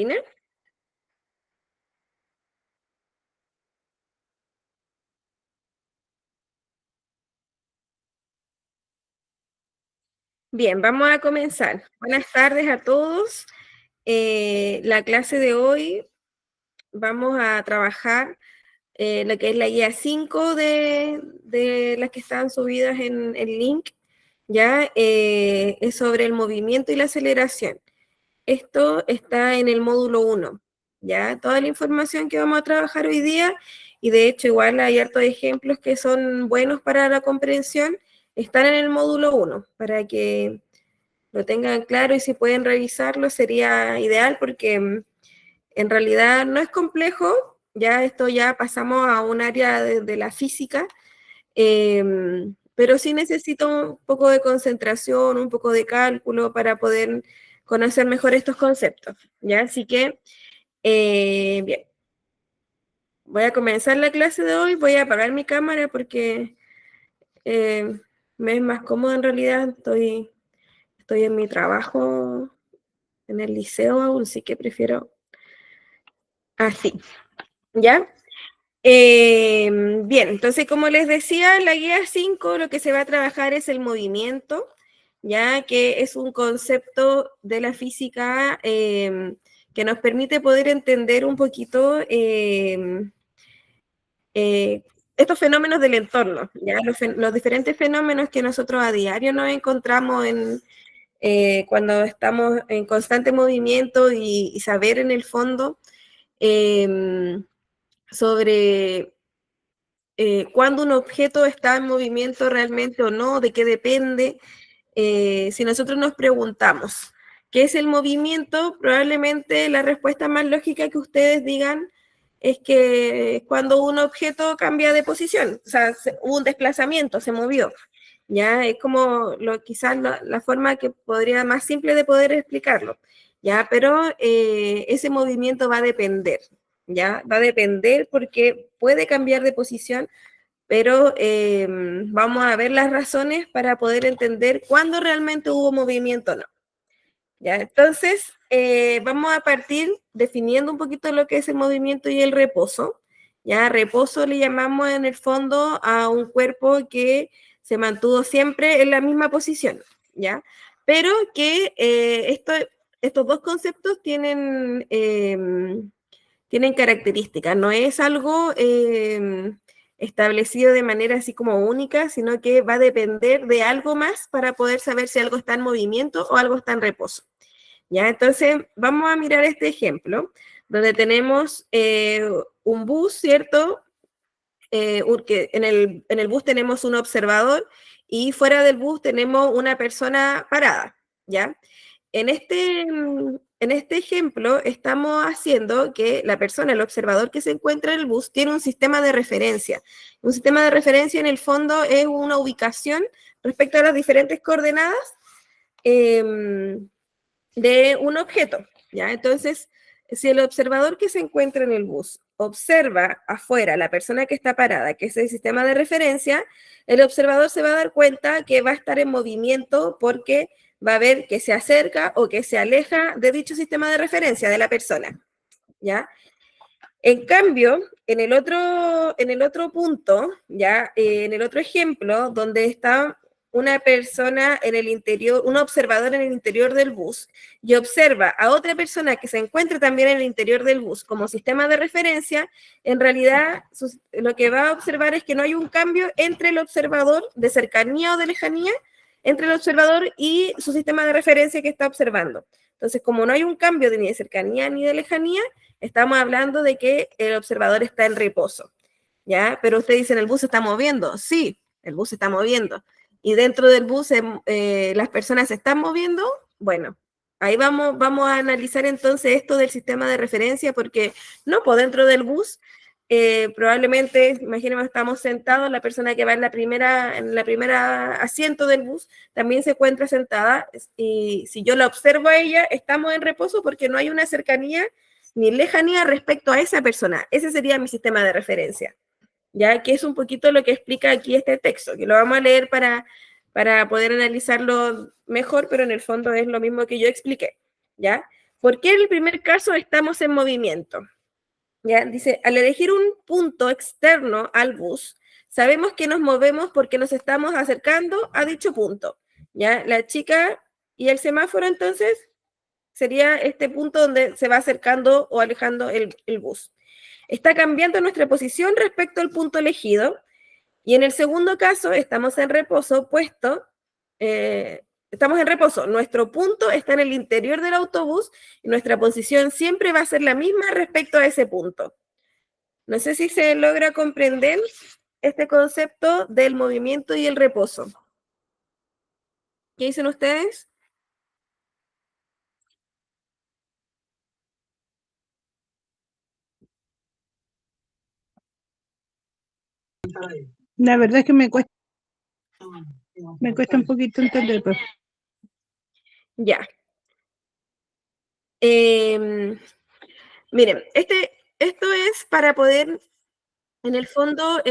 ¿Ina? Bien, vamos a comenzar. Buenas tardes a todos. La clase de hoy vamos a trabajar lo que es la guía 5 de las que están subidas en el link. Ya es sobre el movimiento y la aceleración. Esto está en el módulo 1. Ya toda la información que vamos a trabajar hoy día, y de hecho igual hay hartos ejemplos que son buenos para la comprensión, están en el módulo 1 para que lo tengan claro y si pueden revisarlo sería ideal porque en realidad no es complejo, ya esto ya pasamos a un área de la física, pero sí necesito un poco de concentración, un poco de cálculo para poder conocer mejor estos conceptos, ¿ya? Así que, bien, voy a comenzar la clase de hoy, voy a apagar mi cámara porque eh, me es más cómodo en realidad, estoy en mi trabajo en el liceo aún, sí que prefiero así, ¿ya? Bien, entonces como les decía, la guía 5 lo que se va a trabajar es el movimiento, ya que es un concepto de la física que nos permite poder entender un poquito eh, estos fenómenos del entorno, ya los diferentes fenómenos que nosotros a diario nos encontramos cuando estamos en constante movimiento y saber en el fondo sobre cuándo un objeto está en movimiento realmente o no, de qué depende. Si nosotros nos preguntamos qué es el movimiento, probablemente la respuesta más lógica que ustedes digan es que cuando un objeto cambia de posición, o sea, hubo un desplazamiento, se movió. Ya es como quizás la forma que podría más simple de poder explicarlo. Ya, pero ese movimiento va a depender, ya va a depender porque puede cambiar de posición, pero vamos a ver las razones para poder entender cuándo realmente hubo movimiento o no. ¿Ya? Entonces, vamos a partir definiendo un poquito lo que es el movimiento y el reposo. ¿Ya? Reposo le llamamos en el fondo a un cuerpo que se mantuvo siempre en la misma posición, ¿ya? Pero que estos dos conceptos tienen características, no es algo establecido de manera así como única, sino que va a depender de algo más para poder saber si algo está en movimiento o algo está en reposo. ¿Ya? Entonces, vamos a mirar este ejemplo, donde tenemos un bus, ¿cierto? Que en el bus tenemos un observador y fuera del bus tenemos una persona parada, ¿ya? En este ejemplo estamos haciendo que la persona, el observador que se encuentra en el bus, tiene un sistema de referencia. Un sistema de referencia en el fondo es una ubicación respecto a las diferentes coordenadas eh, de un objeto, ¿ya? Entonces, si el observador que se encuentra en el bus observa afuera a la persona que está parada, que es el sistema de referencia, el observador se va a dar cuenta que va a estar en movimiento porque va a ver que se acerca o que se aleja de dicho sistema de referencia de la persona, ¿ya? En cambio, en el otro punto, ya, en el otro ejemplo, donde está una persona en el interior, un observador en el interior del bus, y observa a otra persona que se encuentra también en el interior del bus como sistema de referencia, en realidad lo que va a observar es que no hay un cambio entre el observador de cercanía o de lejanía, entre el observador y su sistema de referencia que está observando. Entonces, como no hay un cambio ni de cercanía ni de lejanía, estamos hablando de que el observador está en reposo, ¿ya? Pero usted dice, ¿el bus se está moviendo? Sí, el bus se está moviendo. Y dentro del bus las personas se están moviendo. Bueno, ahí vamos a analizar entonces esto del sistema de referencia, porque no, por dentro del bus, probablemente, imaginemos, estamos sentados, la persona que va en la primera asiento del bus también se encuentra sentada, y si yo la observo a ella, estamos en reposo porque no hay una cercanía ni lejanía respecto a esa persona. Ese sería mi sistema de referencia, ya que es un poquito lo que explica aquí este texto, que lo vamos a leer para poder analizarlo mejor, pero en el fondo es lo mismo que yo expliqué, ¿ya? ¿Por qué en el primer caso estamos en movimiento? ¿Ya? Dice, al elegir un punto externo al bus, sabemos que nos movemos porque nos estamos acercando a dicho punto. ¿Ya? La chica y el semáforo, entonces, sería este punto donde se va acercando o alejando el bus. Está cambiando nuestra posición respecto al punto elegido. Y en el segundo caso, estamos en reposo, estamos en reposo. Nuestro punto está en el interior del autobús y nuestra posición siempre va a ser la misma respecto a ese punto. No sé si se logra comprender este concepto del movimiento y el reposo. ¿Qué dicen ustedes? La verdad es que me cuesta un poquito entender, pues. Ya. Miren, esto es para poder, en el fondo,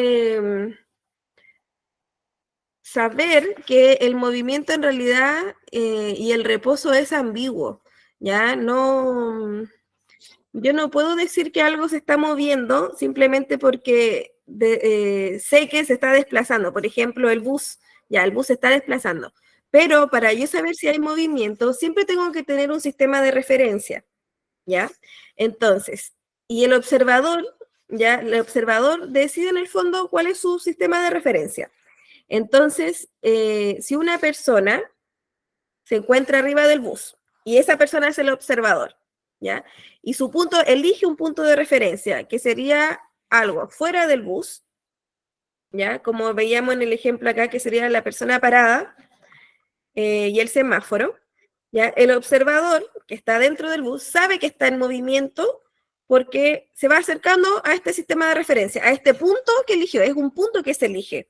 saber que el movimiento en realidad y el reposo es ambiguo, ¿ya? No, yo no puedo decir que algo se está moviendo simplemente porque sé que se está desplazando. Por ejemplo, el bus, ya, el bus se está desplazando. Pero para yo saber si hay movimiento, siempre tengo que tener un sistema de referencia, ¿ya? Entonces, y el observador, ¿ya? El observador decide en el fondo cuál es su sistema de referencia. Entonces, si una persona se encuentra arriba del bus y esa persona es el observador, ¿ya? Y su punto, elige un punto de referencia, que sería algo fuera del bus, ¿ya? Como veíamos en el ejemplo acá, que sería la persona parada y el semáforo, ¿ya? El observador, que está dentro del bus, sabe que está en movimiento porque se va acercando a este sistema de referencia, a este punto que eligió, es un punto que se elige,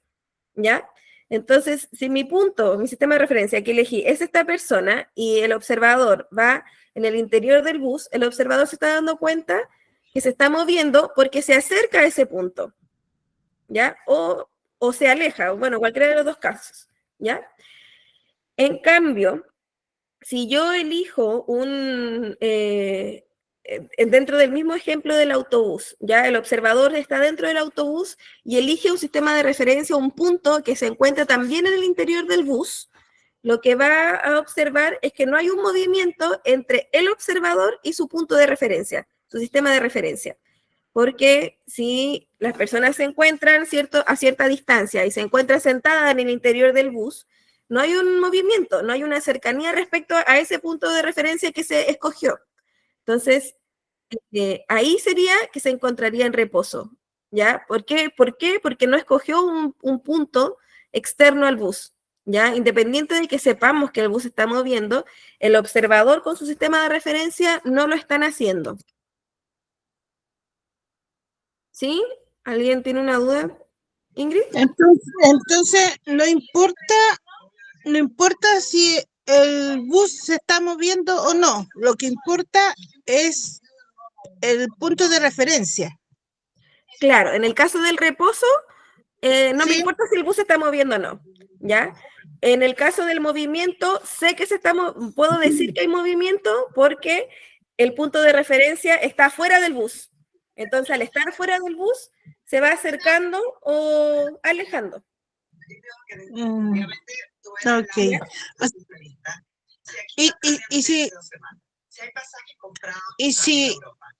¿ya? Entonces, si mi punto, mi sistema de referencia que elegí es esta persona y el observador va en el interior del bus, el observador se está dando cuenta que se está moviendo porque se acerca a ese punto, ¿ya? O se aleja, bueno, cualquiera de los dos casos, ¿ya? En cambio, si yo elijo dentro del mismo ejemplo del autobús, ya el observador está dentro del autobús y elige un sistema de referencia, un punto que se encuentra también en el interior del bus, lo que va a observar es que no hay un movimiento entre el observador y su punto de referencia, su sistema de referencia. Porque si las personas se encuentran a cierta distancia y se encuentran sentadas en el interior del bus, no hay un movimiento, no hay una cercanía respecto a ese punto de referencia que se escogió. Entonces, ahí sería que se encontraría en reposo, ¿ya? ¿Por qué? Porque no escogió un punto externo al bus, ¿ya? Independiente de que sepamos que el bus se está moviendo, el observador con su sistema de referencia no lo están haciendo. ¿Sí? ¿Alguien tiene una duda? ¿Ingrid? Entonces no importa si el bus se está moviendo o no, lo que importa es el punto de referencia. Claro, en el caso del reposo, no ¿Sí? me importa si el bus se está moviendo o no, ¿ya? En el caso del movimiento, sé que puedo decir que hay movimiento porque el punto de referencia está fuera del bus. Entonces, al estar fuera del bus, se va acercando o alejando. Ok.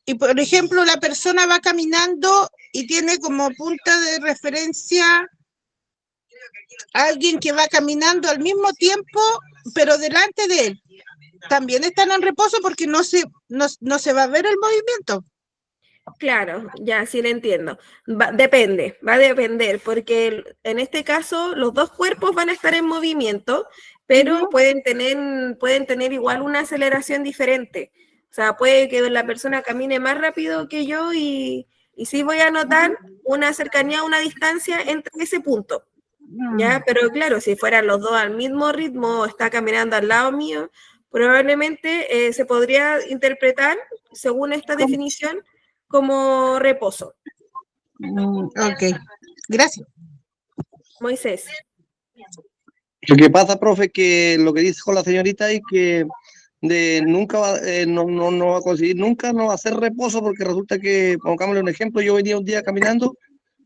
Y por ejemplo, la persona va caminando y tiene como punta de referencia a alguien que va caminando al mismo tiempo, pero delante de él. También están en reposo porque no se va a ver el movimiento. Claro, ya sí le entiendo. Va a depender, porque en este caso los dos cuerpos van a estar en movimiento, pero pueden tener igual una aceleración diferente. O sea, puede que la persona camine más rápido que yo y sí voy a notar una cercanía, una distancia entre ese punto. ¿Ya? Pero claro, si fueran los dos al mismo ritmo, está caminando al lado mío, probablemente se podría interpretar, según esta definición, como reposo. Ok, gracias. Moisés. Lo que pasa, profe, que lo que dijo la señorita es que de nunca va, no va a conseguir, nunca no va a hacer reposo, porque resulta que, pongámosle un ejemplo, yo venía un día caminando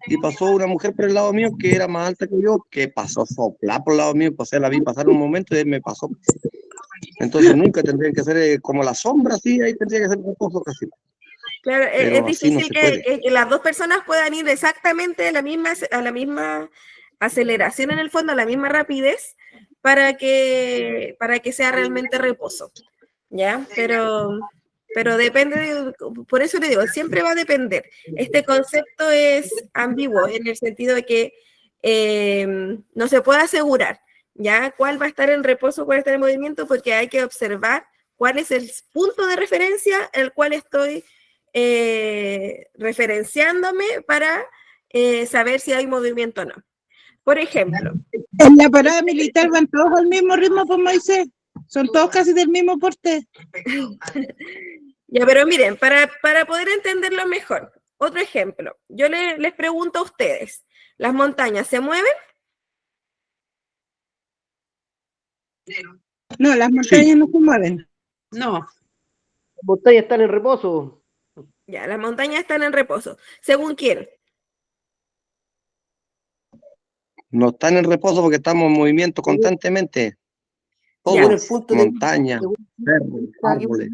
y pasó una mujer por el lado mío que era más alta que yo, que pasó a soplar por el lado mío, pues la vi pasar un momento y me pasó. Entonces nunca tendrían que ser como la sombra, sí, ahí tendría que ser reposo casi. Claro, es Pero así no difícil se puede. que las dos personas puedan ir exactamente a la misma aceleración en el fondo, a la misma rapidez, para que sea realmente reposo, ¿ya? Pero depende, por eso le digo, siempre va a depender. Este concepto es ambiguo en el sentido de que no se puede asegurar, ¿ya? ¿Cuál va a estar en reposo, cuál va a estar en movimiento? Porque hay que observar cuál es el punto de referencia el cual estoy referenciándome para saber si hay movimiento o no. Por ejemplo. En la parada militar van todos al mismo ritmo, pues Moisés. Son todos casi del mismo porte. Ya, pero miren, para poder entenderlo mejor, otro ejemplo. Yo les pregunto a ustedes, ¿las montañas se mueven? No, las montañas no se mueven. No. Las montañas están en reposo. Ya, las montañas están en reposo. ¿Según quién? No están en reposo porque estamos en movimiento constantemente. Todo Ya. es montaña, cerros, árboles.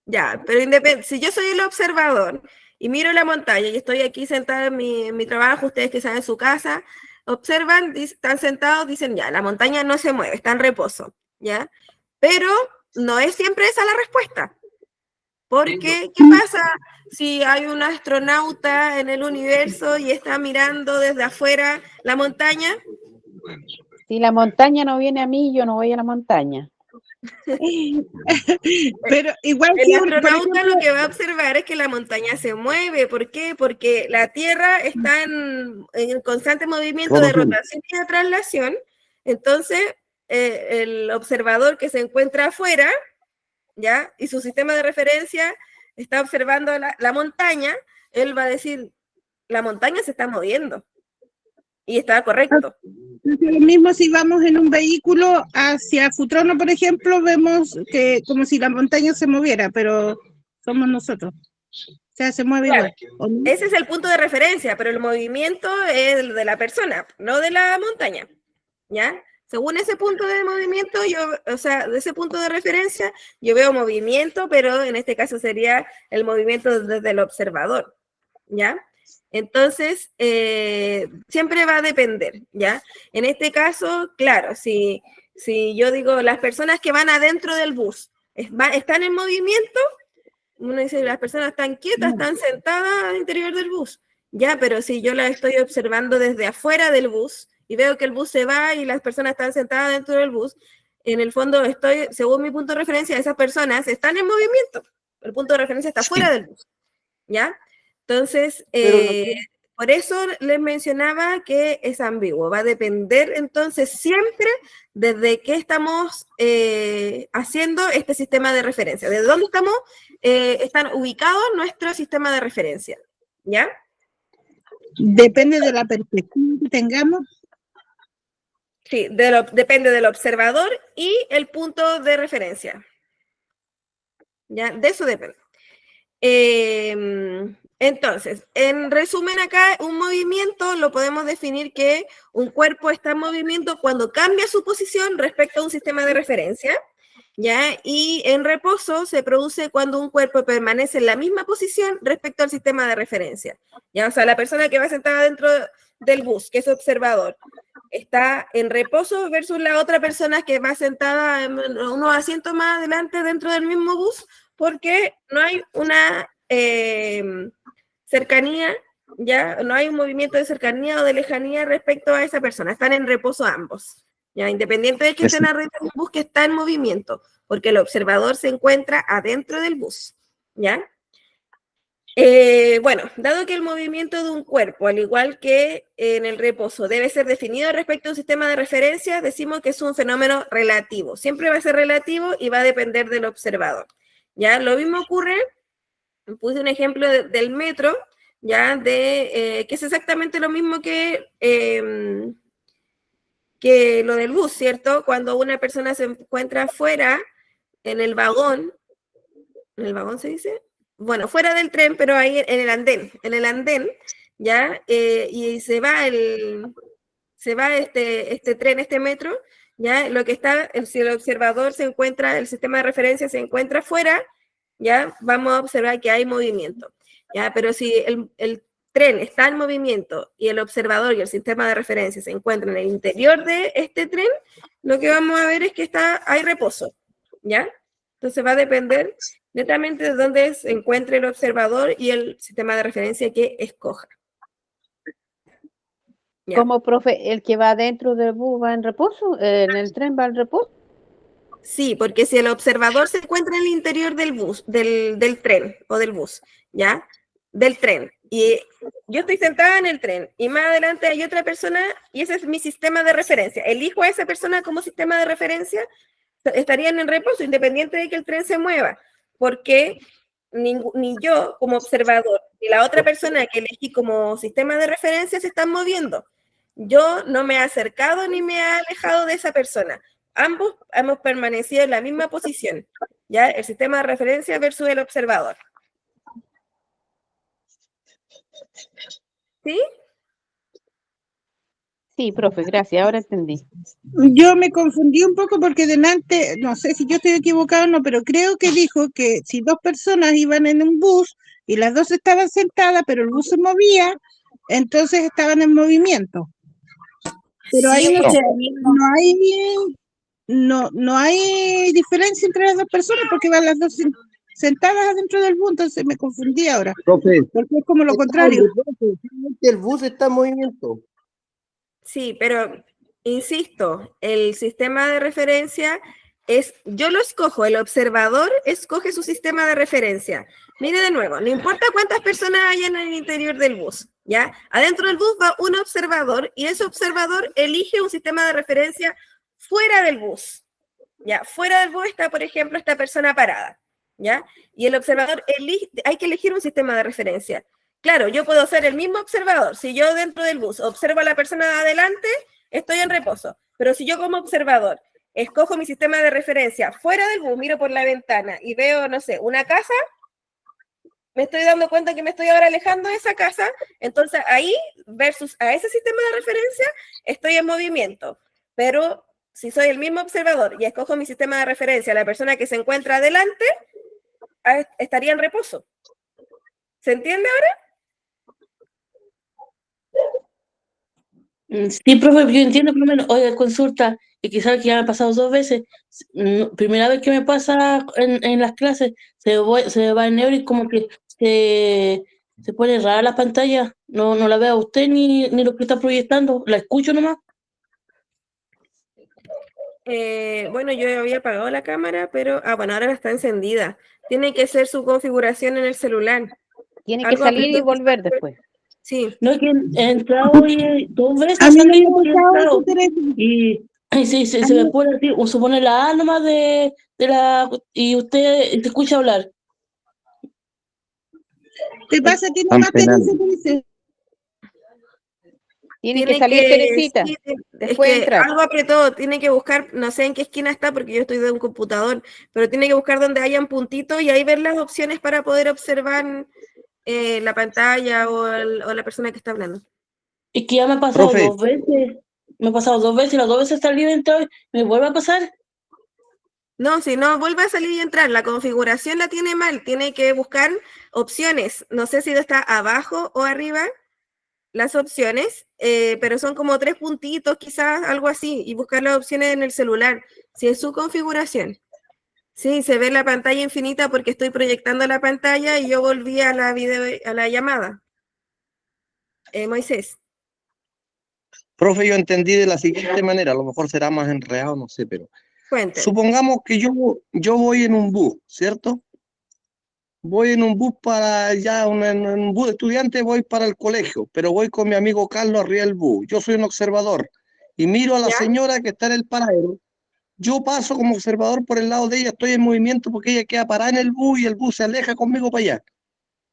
Ya, pero si yo soy el observador y miro la montaña y estoy aquí sentada en mi trabajo, ustedes que están en su casa, observan, están sentados, dicen, ya, la montaña no se mueve, está en reposo, ¿ya? Pero no es siempre esa la respuesta. Porque, ¿qué pasa si hay un astronauta en el universo y está mirando desde afuera la montaña? Si la montaña no viene a mí, yo no voy a la montaña. Pero igual el que astronauta lo que va a observar es que la montaña se mueve. ¿Por qué? Porque la Tierra está en constante movimiento de rotación y de traslación. Entonces, el observador que se encuentra afuera, ¿ya? Y su sistema de referencia está observando la montaña, él va a decir, la montaña se está moviendo. Y está correcto. lo mismo si vamos en un vehículo hacia Futrono, por ejemplo, vemos que como si la montaña se moviera, pero somos nosotros. O sea, se mueve claro, igual. Ese es el punto de referencia, pero el movimiento es el de la persona, no de la montaña, ¿ya? Según ese punto de movimiento, o sea, de ese punto de referencia, yo veo movimiento, pero en este caso sería el movimiento desde el observador, ¿ya? Entonces, siempre va a depender, ¿ya? En este caso, claro, si yo digo, las personas que van adentro del bus están en movimiento, uno dice, las personas están quietas, están sentadas al interior del bus, ya, pero si yo la estoy observando desde afuera del bus y veo que el bus se va y las personas están sentadas dentro del bus, en el fondo estoy, según mi punto de referencia, esas personas están en movimiento, el punto de referencia está fuera del bus, ¿ya? Entonces, por eso les mencionaba que es ambiguo, va a depender entonces siempre desde qué estamos haciendo este sistema de referencia, desde dónde están ubicados nuestro sistema de referencia, ¿ya? Depende de la perspectiva que tengamos. Sí, depende del observador y el punto de referencia, ¿ya? De eso depende. Entonces, en resumen acá, un movimiento lo podemos definir que un cuerpo está en movimiento cuando cambia su posición respecto a un sistema de referencia, ¿ya? Y en reposo se produce cuando un cuerpo permanece en la misma posición respecto al sistema de referencia, ¿ya? O sea, la persona que va sentada dentro del bus, que es observador, está en reposo versus la otra persona que va sentada en unos asientos más adelante dentro del mismo bus, porque no hay una cercanía, ya no hay un movimiento de cercanía o de lejanía respecto a esa persona, están en reposo ambos, ya independiente de que estén arriba del bus, que está en movimiento, porque el observador se encuentra adentro del bus, ¿ya? Bueno, dado que el movimiento de un cuerpo, al igual que en el reposo, debe ser definido respecto a un sistema de referencia, decimos que es un fenómeno relativo. Siempre va a ser relativo y va a depender del observador. ¿Ya? Lo mismo ocurre, puse un ejemplo del metro, ¿ya? Que es exactamente lo mismo que lo del bus, ¿cierto? Cuando una persona se encuentra afuera en el vagón se dice, bueno, fuera del tren, pero ahí en el andén, ¿ya? Y se va este tren, este metro, ¿ya? Lo que está, si el observador se encuentra, el sistema de referencia se encuentra fuera, ¿ya? Vamos a observar que hay movimiento, ¿ya? Pero si el tren está en movimiento y el observador y el sistema de referencia se encuentran en el interior de este tren, lo que vamos a ver es que hay reposo, ¿ya? Entonces va a depender netamente de dónde se encuentre el observador y el sistema de referencia que escoja. Ya. Como profe, el que va dentro del bus va en reposo, en el tren va en reposo. Sí, porque si el observador se encuentra en el interior del bus, del tren o del bus, ¿ya? Del tren. Y yo estoy sentada en el tren y más adelante hay otra persona y ese es mi sistema de referencia. Elijo a esa persona como sistema de referencia, estarían en reposo independiente de que el tren se mueva, porque ni yo como observador ni la otra persona que elegí como sistema de referencia se están moviendo. Yo no me he acercado ni me he alejado de esa persona. Ambos hemos permanecido en la misma posición, ¿ya? El sistema de referencia versus el observador. ¿Sí? Sí, profe, gracias, ahora entendí. Yo me confundí un poco porque delante, no sé si yo estoy equivocado o no, pero creo que dijo que si dos personas iban en un bus y las dos estaban sentadas, pero el bus se movía, entonces estaban en movimiento. Pero ahí Sí, no hay diferencia entre las dos personas porque van las dos sentadas adentro del bus, entonces me confundí ahora, Profe, porque es como lo contrario. El bus está en movimiento. sí, pero insisto, el sistema de referencia yo lo escojo, el observador escoge su sistema de referencia. Mire de nuevo, no importa cuántas personas hay en el interior del bus, ¿ya? Adentro del bus va un observador y ese observador elige un sistema de referencia fuera del bus, ¿ya? Fuera del bus está, por ejemplo, esta persona parada, ¿ya? Y el observador hay que elegir un sistema de referencia. Claro, yo puedo ser el mismo observador. Si yo dentro del bus observo a la persona de adelante, estoy en reposo. Pero si yo como observador escojo mi sistema de referencia fuera del bus, miro por la ventana y veo, no sé, una casa, me estoy dando cuenta que me estoy ahora alejando de esa casa, entonces ahí versus a ese sistema de referencia estoy en movimiento. Pero si soy el mismo observador y escojo mi sistema de referencia, la persona que se encuentra adelante, estaría en reposo. ¿Se entiende ahora? Sí, profe, yo entiendo por lo menos, oiga, consulta, y quizás que ya me ha pasado 2 veces, primera vez que me pasa en las clases, se va el neuro y como que se pone rara la pantalla, no la veo a usted ni lo que está proyectando, la escucho nomás. Bueno, yo había apagado la cámara, pero, bueno, ahora está encendida. Tiene que ser su configuración en el celular. Tiene que Algo salir y apretó. volver después. Sí. No, es que he entrado y 2 veces A mí no salí me y he ha pasado entrado. eso, Teresa. Y sí, se me pone así, o se pone la A nomás de la, y usted te escucha hablar. ¿Te pasa a ti nomás, Teresa? Teresa? Tiene que salir, Teresita. Sí, Después es que entrar. algo apretó, tiene que buscar, no sé en qué esquina está porque yo estoy de un computador, pero tiene que buscar donde hayan puntitos y ahí ver las opciones para poder observar la pantalla o la persona que está hablando. Es que ya me ha pasado Profe. 2 veces. Me ha pasado 2 veces, las 2 veces salí y entrado, ¿me vuelve a pasar? No, si no vuelve a salir y entrar, la configuración la tiene mal, tiene que buscar opciones. No sé si está abajo o arriba las opciones, pero son como 3 puntitos, quizás algo así, y buscar las opciones en el celular, si es su configuración. Sí, se ve la pantalla infinita porque estoy proyectando la pantalla y yo volví a la llamada. Moisés. Profe, yo entendí de la siguiente manera, a lo mejor será más enredado, no sé, pero Cuenten. supongamos que yo voy en un bus, ¿cierto? Voy en un bus para en un bus de estudiantes, voy para el colegio, pero voy con mi amigo Carlos arriba del bus. Yo soy un observador y miro a la ¿Ya? señora que está en el paradero. Yo paso como observador por el lado de ella, estoy en movimiento porque ella queda parada en el bus y el bus se aleja conmigo para allá.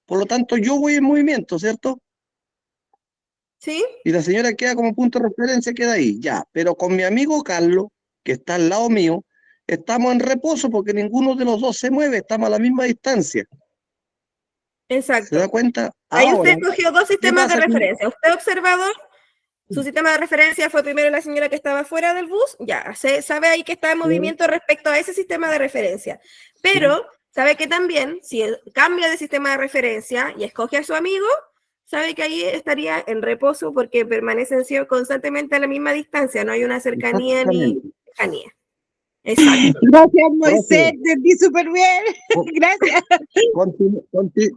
Por lo tanto, yo voy en movimiento, ¿cierto? ¿Sí? Y la señora queda como punto de referencia, queda ahí, ya. Pero con mi amigo Carlos, que está al lado mío, estamos en reposo porque ninguno de los dos se mueve, estamos a la misma distancia. ¿Se Exacto. da cuenta? Ahí Ahora, usted cogió dos sistemas de pasa aquí? referencia. Usted observador, su sistema de referencia fue primero la señora que estaba fuera del bus, ya, se sabe ahí que está en movimiento respecto a ese sistema de referencia. Pero sabe que también, si cambia de sistema de referencia y escoge a su amigo, sabe que ahí estaría en reposo porque permanecen constantemente a la misma distancia, no hay una cercanía ni Exactamente. lejanía. Exacto. Gracias, Moisés, Profe. entendí súper bien. Gracias.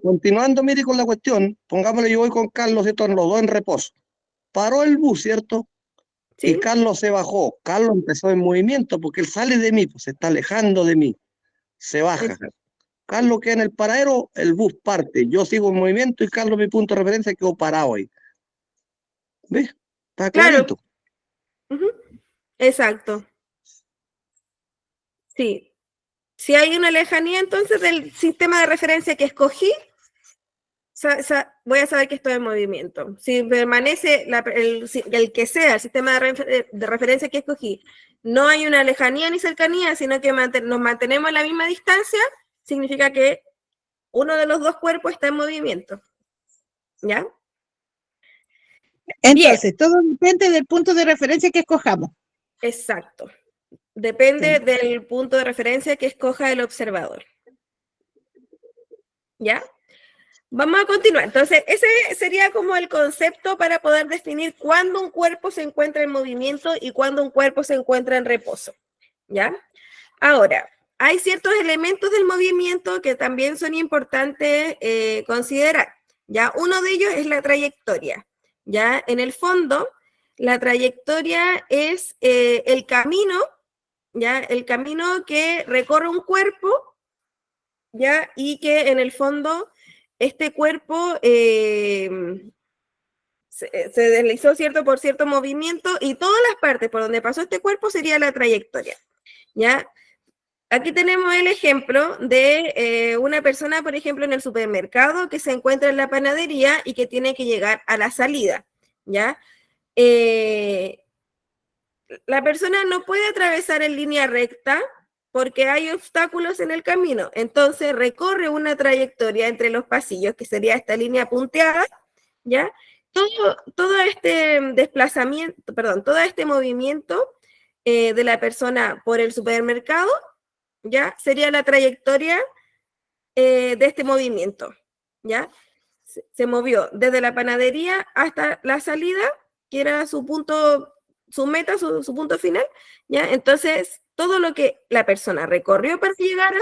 Continuando, mire, con la cuestión, pongámosle, yo voy con Carlos, ¿cierto? Los dos en reposo. Paró el bus, ¿cierto? Y ¿Sí? Carlos se bajó. Carlos empezó en movimiento porque él sale de mí, pues se está alejando de mí. Se baja. Exacto. Carlos queda en el paradero, el bus parte. Yo sigo en movimiento y Carlos, mi punto de referencia, quedó parado ahí. ¿Ves? Está Claro. clarito. Ujú. Exacto. Sí. Si hay una lejanía, entonces del sistema de referencia que escogí, voy a saber que estoy en movimiento. Si permanece el que sea, el sistema de referencia que escogí, no hay una lejanía ni cercanía, sino que nos mantenemos a la misma distancia, significa que uno de los dos cuerpos está en movimiento. ¿Ya? Entonces, todo depende del punto de referencia que escojamos. Exacto. Depende Sí. del punto de referencia que escoja el observador. ¿Ya? Vamos a continuar. Entonces, ese sería como el concepto para poder definir cuándo un cuerpo se encuentra en movimiento y cuándo un cuerpo se encuentra en reposo. ¿Ya? Ahora, hay ciertos elementos del movimiento que también son importantes considerar. ¿Ya? Uno de ellos es la trayectoria. ¿Ya? En el fondo, la trayectoria es el camino, ¿ya? El camino que recorre un cuerpo, ¿ya? Y que en el fondo este cuerpo se deslizó por cierto movimiento y todas las partes por donde pasó este cuerpo sería la trayectoria, ¿ya? Aquí tenemos el ejemplo de una persona, por ejemplo, en el supermercado que se encuentra en la panadería y que tiene que llegar a la salida, ¿ya? La persona no puede atravesar en línea recta porque hay obstáculos en el camino. Entonces recorre una trayectoria entre los pasillos, que sería esta línea punteada, ¿ya? Todo este desplazamiento, perdón, todo este movimiento de la persona por el supermercado, ¿ya? Sería la trayectoria de este movimiento, ¿ya? Se movió desde la panadería hasta la salida, que era su punto, su meta, su punto final, ¿ya? Entonces, todo lo que la persona recorrió para llegar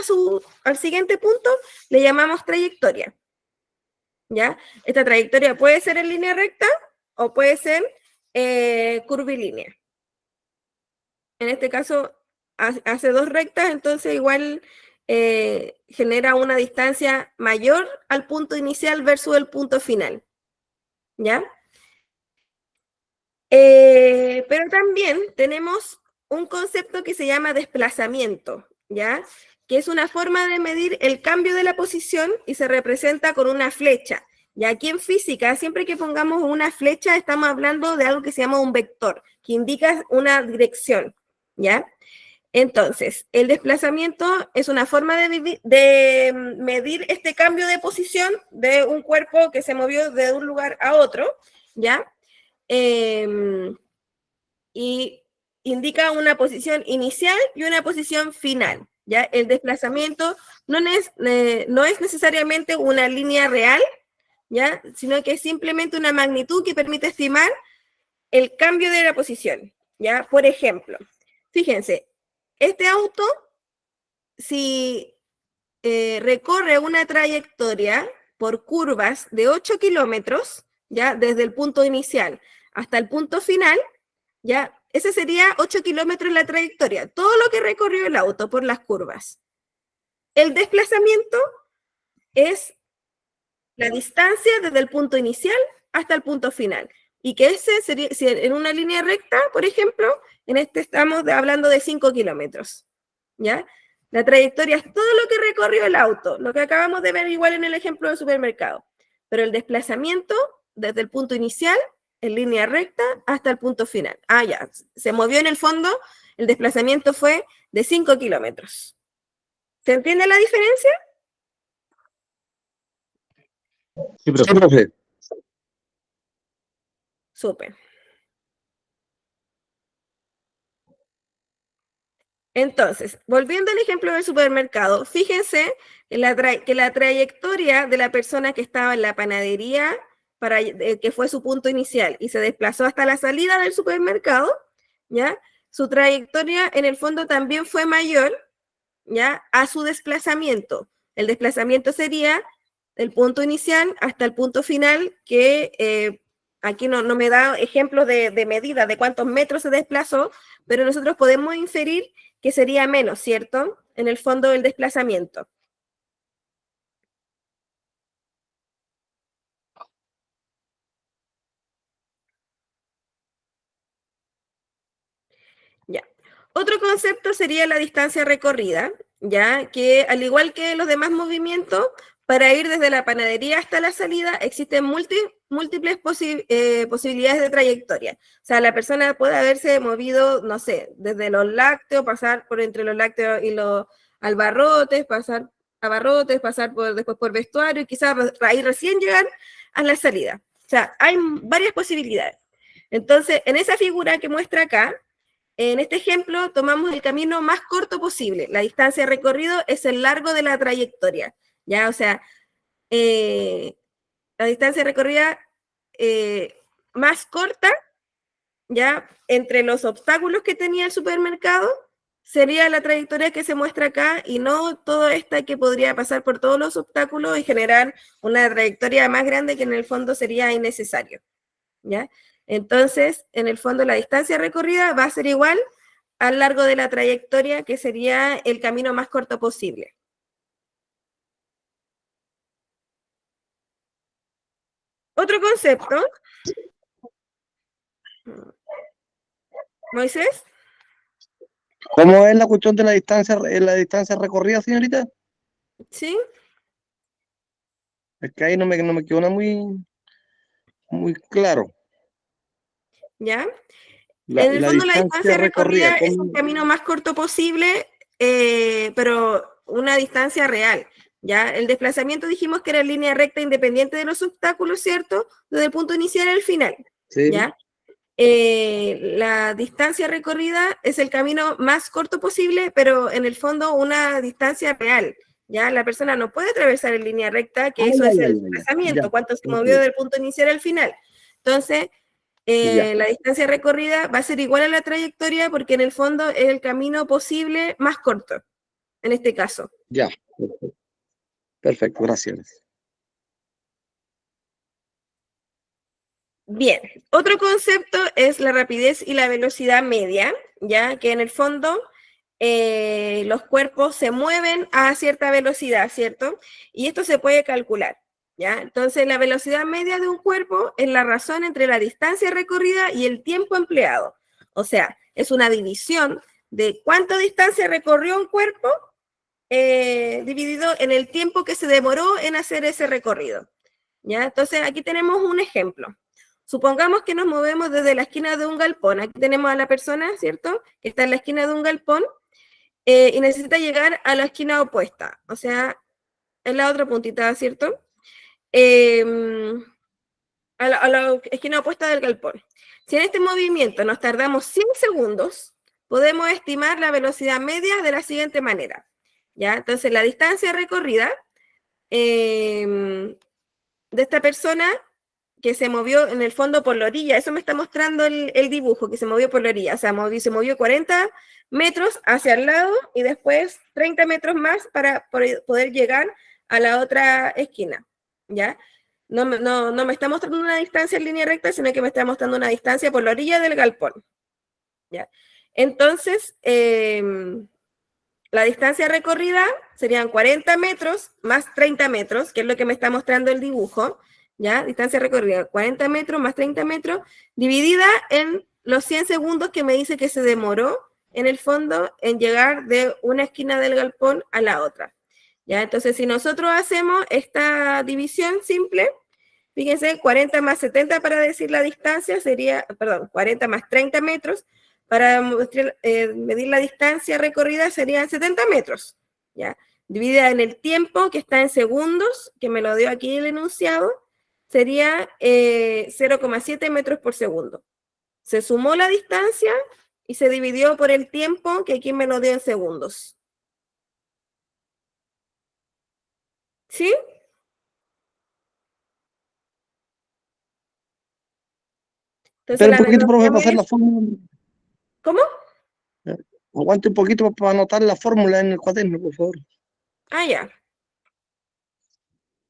al siguiente punto, le llamamos trayectoria, ¿ya? Esta trayectoria puede ser en línea recta o puede ser curvilínea. En este caso, hace dos rectas, entonces igual genera una distancia mayor al punto inicial versus el punto final, ¿ya? Pero también tenemos un concepto que se llama desplazamiento, ¿ya? Que es una forma de medir el cambio de la posición y se representa con una flecha. Y aquí en física, siempre que pongamos una flecha, estamos hablando de algo que se llama un vector, que indica una dirección, ¿ya? Entonces, el desplazamiento es una forma de medir este cambio de posición de un cuerpo que se movió de un lugar a otro, ¿ya? Y indica una posición inicial y una posición final, ¿ya? El desplazamiento no es necesariamente una línea real, ¿ya? Sino que es simplemente una magnitud que permite estimar el cambio de la posición, ¿ya? Por ejemplo, fíjense, este auto, si recorre una trayectoria por curvas de 8 kilómetros, ¿ya? Desde el punto inicial hasta el punto final, ¿ya? Ese sería 8 kilómetros la trayectoria, todo lo que recorrió el auto por las curvas. El desplazamiento es la distancia desde el punto inicial hasta el punto final. Y que ese sería, si en una línea recta, por ejemplo, en este estamos hablando de 5 kilómetros, ¿ya? La trayectoria es todo lo que recorrió el auto, lo que acabamos de ver igual en el ejemplo del supermercado. Pero el desplazamiento desde el punto inicial, en línea recta, hasta el punto final. Ah, ya, se movió en el fondo, el desplazamiento fue de 5 kilómetros. ¿Se entiende la diferencia? Sí, profe. Súper. Entonces, volviendo al ejemplo del supermercado, fíjense que la trayectoria de la persona que estaba en la panadería, que fue su punto inicial, y se desplazó hasta la salida del supermercado, ¿ya? Su trayectoria en el fondo también fue mayor, ¿ya? A su desplazamiento. El desplazamiento sería el punto inicial hasta el punto final, que aquí no me da ejemplos de medida de cuántos metros se desplazó, pero nosotros podemos inferir que sería menos, ¿cierto? En el fondo del desplazamiento. Ya. Otro concepto sería la distancia recorrida, ya que al igual que los demás movimientos, para ir desde la panadería hasta la salida existen múltiples posibilidades de trayectoria. O sea, la persona puede haberse movido, no sé, desde los lácteos, pasar por entre los lácteos y los albarrotes, pasar a barrotes, después por vestuario y quizás ahí recién llegar a la salida. O sea, hay varias posibilidades. Entonces, en esa figura que muestra acá, en este ejemplo, tomamos el camino más corto posible. La distancia recorrido es el largo de la trayectoria, ¿ya? O sea, la distancia recorrida más corta, ¿ya? Entre los obstáculos que tenía el supermercado, sería la trayectoria que se muestra acá y no toda esta que podría pasar por todos los obstáculos y generar una trayectoria más grande que en el fondo sería innecesario, ¿ya? Entonces, en el fondo, la distancia recorrida va a ser igual al largo de la trayectoria, que sería el camino más corto posible. Otro concepto. Moisés. ¿Cómo es la cuestión de la distancia recorrida, señorita? Sí. Es que ahí no me quedó nada muy claro. ¿Ya? En el fondo la distancia recorrida es el camino más corto posible, pero una distancia real, ¿ya? El desplazamiento dijimos que era en línea recta independiente de los obstáculos, ¿cierto? Desde el punto inicial al final, Sí. ¿ya? La distancia recorrida es el camino más corto posible, pero en el fondo una distancia real, ¿ya? La persona no puede atravesar en línea recta, que eso es el desplazamiento, cuánto se movió del punto inicial al final. Entonces, la distancia recorrida va a ser igual a la trayectoria porque en el fondo es el camino posible más corto, en este caso. Ya, perfecto, gracias. Bien, otro concepto es la rapidez y la velocidad media, ya que en el fondo los cuerpos se mueven a cierta velocidad, ¿cierto? Y esto se puede calcular, ¿ya? Entonces, la velocidad media de un cuerpo es la razón entre la distancia recorrida y el tiempo empleado. O sea, es una división de cuánta distancia recorrió un cuerpo dividido en el tiempo que se demoró en hacer ese recorrido, ¿ya? Entonces, aquí tenemos un ejemplo. Supongamos que nos movemos desde la esquina de un galpón. Aquí tenemos a la persona, ¿cierto? Que está en la esquina de un galpón y necesita llegar a la esquina opuesta, o sea, en la otra puntita, ¿cierto? A la esquina opuesta del galpón. Si en este movimiento nos tardamos 100 segundos, podemos estimar la velocidad media de la siguiente manera, ¿ya? Entonces, la distancia recorrida de esta persona que se movió en el fondo por la orilla, eso me está mostrando el dibujo, que se movió por la orilla, o sea, se movió 40 metros hacia el lado y después 30 metros más para poder llegar a la otra esquina, ¿ya? No me está mostrando una distancia en línea recta, sino que me está mostrando una distancia por la orilla del galpón, ¿ya? Entonces, la distancia recorrida serían 40 metros más 30 metros, que es lo que me está mostrando el dibujo, ¿ya? Distancia recorrida, 40 metros más 30 metros, dividida en los 100 segundos que me dice que se demoró, en el fondo, en llegar de una esquina del galpón a la otra, ¿ya? Entonces, si nosotros hacemos esta división simple, fíjense, 40 más 70 para decir la distancia sería, perdón, 40 más 30 metros, para medir la distancia recorrida serían 70 metros, ¿ya? Dividida en el tiempo, que está en segundos, que me lo dio aquí el enunciado, sería 0,7 metros por segundo. Se sumó la distancia y se dividió por el tiempo, que aquí me lo dio en segundos. ¿Sí? Entonces, Espera un poquito, profe, velocidad para hacer media- la fórmula. ¿Cómo? Aguante un poquito para anotar la fórmula en el cuaderno, por favor. Ah, ya.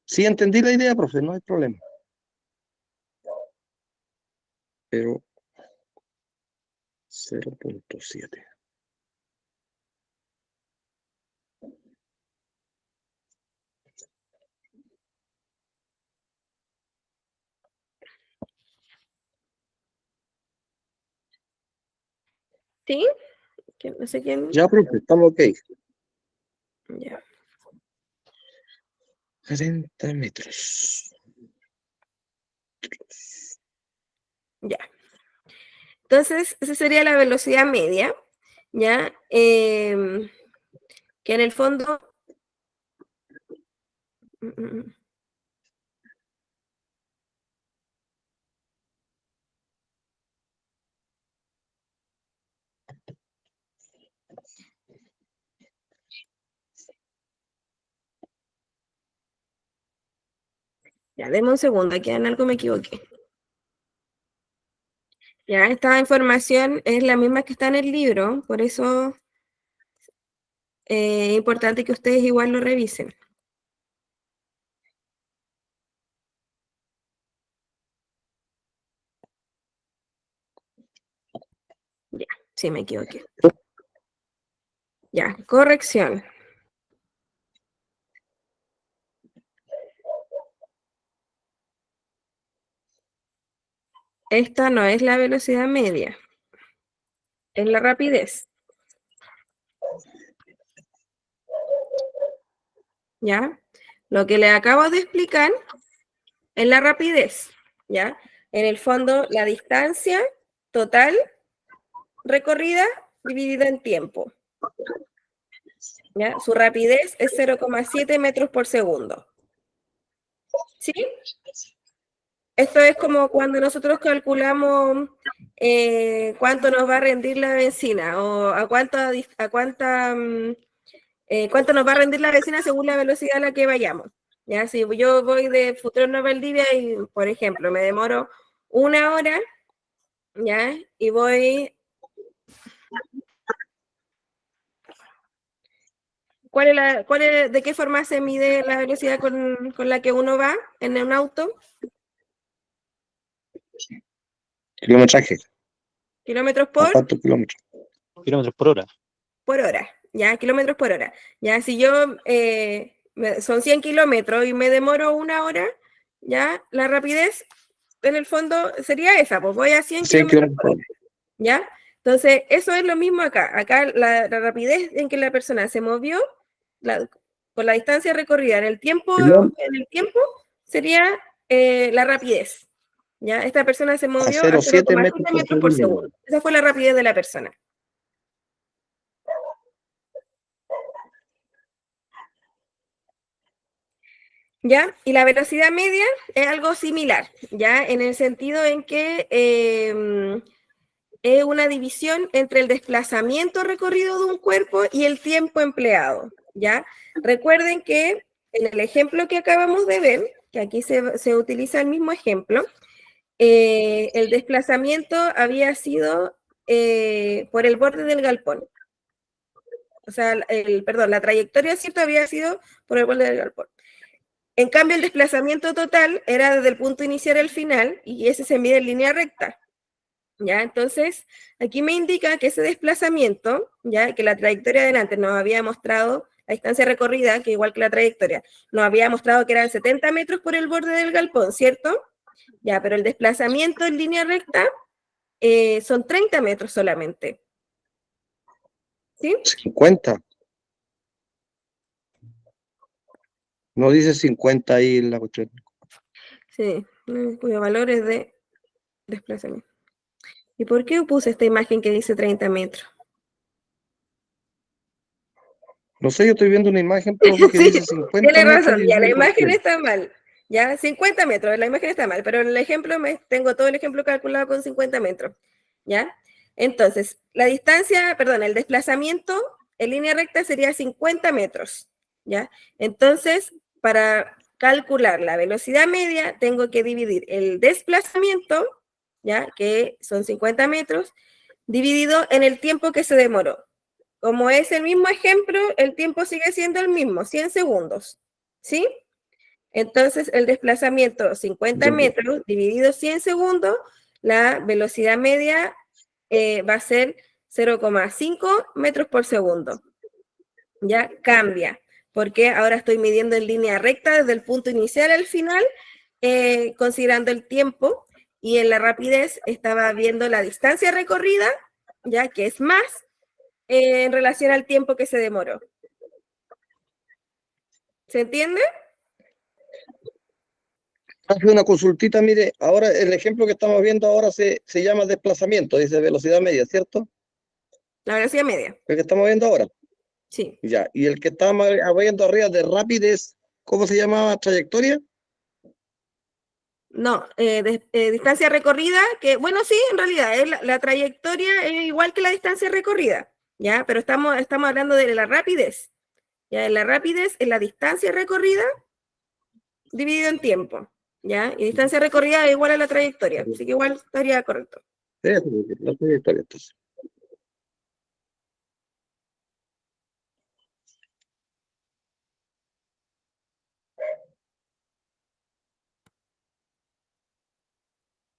Sí, entendí la idea, profe, no hay problema. Pero 0,7. ¿Sí? Que no sé quién. Ya, profe, estamos ok. Ya. 70 metros. Ya. Entonces, esa sería la velocidad media, ¿ya? Que en el fondo... Ya, deme un segundo, aquí en algo me equivoqué. Ya, esta información es la misma que está en el libro, por eso es importante que ustedes igual lo revisen. Ya, sí me equivoqué. Ya, corrección. Esta no es la velocidad media, es la rapidez. ¿Ya? Lo que le acabo de explicar es la rapidez, ¿ya? En el fondo, la distancia total recorrida dividida en tiempo. ¿Ya? Su rapidez es 0,7 metros por segundo. ¿Sí? Esto es como cuando nosotros calculamos cuánto nos va a rendir la benzina o cuánto nos va a rendir la benzina según la velocidad a la que vayamos. Ya, si yo voy de Futrono a Valdivia y, por ejemplo, me demoro 1 hora, ya, y voy... ¿De qué forma se mide la velocidad con la que uno va en un auto? Kilometraje. ¿Kilómetros ¿A por? cuántos kilómetros? Kilómetros por hora. Por hora, ya, kilómetros por hora. Ya, si yo son 100 kilómetros y me demoro 1 hora, ya, la rapidez en el fondo sería esa, pues voy a 100 100 kilómetros kilómetros por por hora, ¿ya? Entonces, eso es lo mismo acá. Acá la rapidez en que la persona se movió, con la distancia recorrida en el tiempo sería la rapidez, ¿ya? Esta persona se a movió a 0,7 metros 0,7 por metros por segundo. segundo. Esa fue la rapidez de la persona. ¿Ya? Y la velocidad media es algo similar, ¿ya? En el sentido en que es una división entre el desplazamiento recorrido de un cuerpo y el tiempo empleado, ¿ya? Recuerden que en el ejemplo que acabamos de ver, que aquí se utiliza el mismo ejemplo, el desplazamiento había sido por el borde del galpón. O sea, la trayectoria, ¿cierto? Había sido por el borde del galpón. En cambio, el desplazamiento total era desde el punto inicial al final, y ese se mide en línea recta. ¿Ya? Entonces, aquí me indica que ese desplazamiento, ya que la trayectoria adelante nos había mostrado, la distancia recorrida, que igual que la trayectoria, nos había mostrado que eran 70 metros por el borde del galpón, ¿cierto? Ya, pero el desplazamiento en línea recta son 30 metros solamente. ¿Sí? 50. No dice 50 ahí en la cuestión. Sí, cuyo valor es de desplazamiento. ¿Y por qué puse esta imagen que dice 30 metros? No sé, yo estoy viendo una imagen, profe, que Sí, dice 50 tiene metros. razón, y ya la dice imagen 300. está mal. Ya, 50 metros, la imagen está mal, pero en el ejemplo tengo todo el ejemplo calculado con 50 metros. ¿Ya? Entonces, la distancia, perdón, el desplazamiento en línea recta sería 50 metros. ¿Ya? Entonces, para calcular la velocidad media, tengo que dividir el desplazamiento, ¿ya? Que son 50 metros, dividido en el tiempo que se demoró. Como es el mismo ejemplo, el tiempo sigue siendo el mismo, 100 segundos. ¿Sí? Entonces, el desplazamiento 50 Ya. metros dividido 100 segundos, la velocidad media va a ser 0,5 metros por segundo. Ya cambia, porque ahora estoy midiendo en línea recta desde el punto inicial al final, considerando el tiempo, y en la rapidez estaba viendo la distancia recorrida, ya que es más, en relación al tiempo que se demoró. ¿Se entiende? Hace una consultita, mire, ahora el ejemplo que estamos viendo ahora se llama desplazamiento, dice velocidad media, ¿cierto? La velocidad media, El que estamos viendo ahora. sí. Ya, y el que estamos viendo arriba de rapidez, ¿cómo se llamaba? ¿Trayectoria? No, distancia recorrida, que bueno, sí, en realidad la trayectoria es igual que la distancia recorrida, ¿ya? Pero estamos hablando de la rapidez, ¿ya? La rapidez es la distancia recorrida dividido en tiempo, ¿ya? Y distancia recorrida es igual a la trayectoria, así que igual estaría correcto. Sí, la trayectoria, entonces.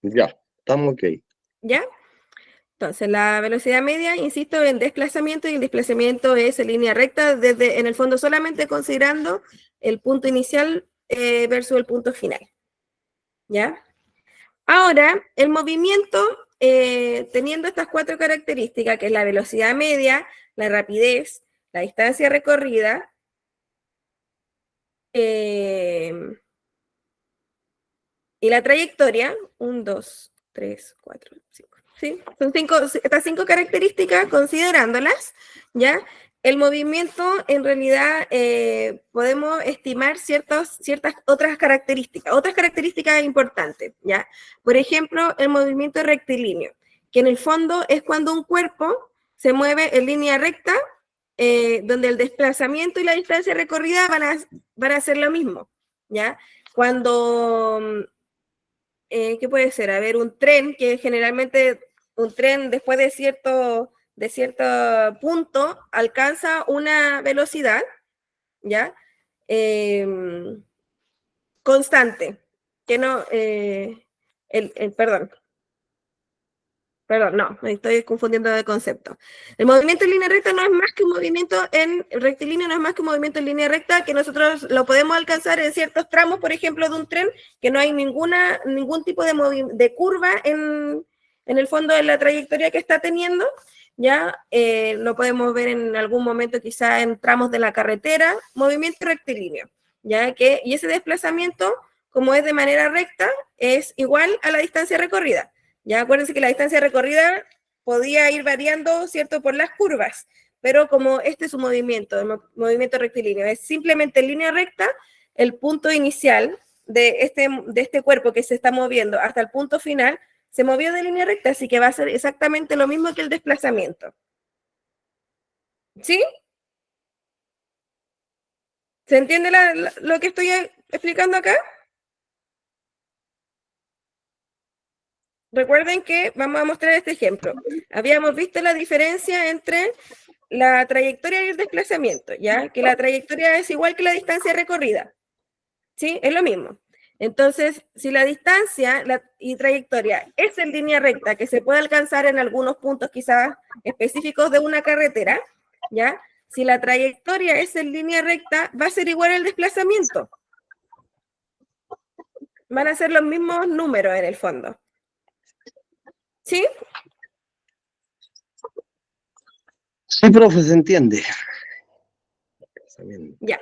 Ya, estamos ok. ¿Ya? Entonces, la velocidad media, insisto, en desplazamiento, y el desplazamiento es en línea recta, desde, en el fondo solamente considerando el punto inicial versus el punto final, ¿ya? Ahora, el movimiento, teniendo estas 4 características, que es la velocidad media, la rapidez, la distancia recorrida, y la trayectoria, 1, 2, 3, 4, 5. ¿Sí? Son estas 5 características, considerándolas, ¿ya? El movimiento, en realidad, podemos estimar ciertas otras características importantes, ¿ya? Por ejemplo, el movimiento rectilíneo, que en el fondo es cuando un cuerpo se mueve en línea recta, donde el desplazamiento y la distancia recorrida van a ser lo mismo, ¿ya? Cuando ¿qué puede ser? A ver, un tren, que generalmente un tren después de cierto punto alcanza una velocidad, ¿ya? Constante, que no, perdón, no, me estoy confundiendo de concepto. El movimiento en línea recta no es más que un movimiento en rectilíneo, no es más que un movimiento en línea recta, que nosotros lo podemos alcanzar en ciertos tramos, por ejemplo, de un tren, que no hay ningún tipo de curva en el fondo de la trayectoria que está teniendo, ya lo podemos ver en algún momento quizá en tramos de la carretera, movimiento rectilíneo, ya que, y ese desplazamiento, como es de manera recta, es igual a la distancia recorrida. Ya acuérdense que la distancia recorrida podía ir variando, ¿cierto?, por las curvas, pero como este es un movimiento, el movimiento rectilíneo, es simplemente en línea recta, el punto inicial de este cuerpo que se está moviendo hasta el punto final, se movió de línea recta, así que va a ser exactamente lo mismo que el desplazamiento. ¿Sí? ¿Se entiende lo que estoy explicando acá? Recuerden que vamos a mostrar este ejemplo. Habíamos visto la diferencia entre la trayectoria y el desplazamiento, ¿ya? Que la trayectoria es igual que la distancia recorrida, ¿sí? Es lo mismo. Entonces, si la distancia y trayectoria es en línea recta, que se puede alcanzar en algunos puntos quizás específicos de una carretera, ¿ya? Si la trayectoria es en línea recta, va a ser igual el desplazamiento. Van a ser los mismos números en el fondo. ¿Sí? Sí, profe, se entiende. Ya.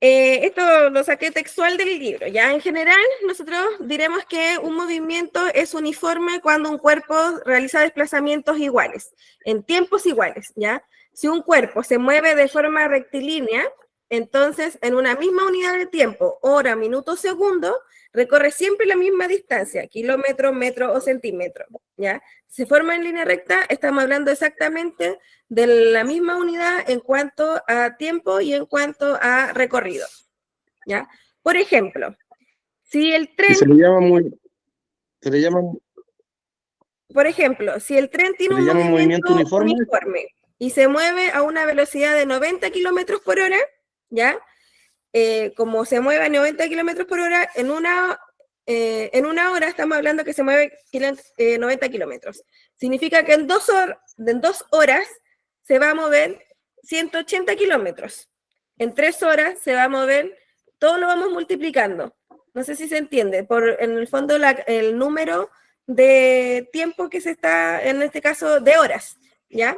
Esto lo saqué textual del libro. Ya en general, nosotros diremos que un movimiento es uniforme cuando un cuerpo realiza desplazamientos iguales, en tiempos iguales, ¿ya? Si un cuerpo se mueve de forma rectilínea, entonces en una misma unidad de tiempo, hora, minuto, segundo, recorre siempre la misma distancia, kilómetro, metro o centímetro, ¿ya? Se forma en línea recta, estamos hablando exactamente de la misma unidad en cuanto a tiempo y en cuanto a recorrido, ¿ya? Por ejemplo, si el Y tren, se le llama, por ejemplo, si el tren se tiene le un llama movimiento movimiento uniforme. uniforme y se mueve a una velocidad de 90 kilómetros por hora, ¿ya? Como se mueve a 90 kilómetros por hora, en una hora estamos hablando que se mueve 90 kilómetros. Significa que en 2 horas se va a mover 180 kilómetros. En 3 horas se va a mover, todo lo vamos multiplicando. No sé si se entiende, en el fondo el número de tiempo que se está, en este caso, de horas, ¿ya?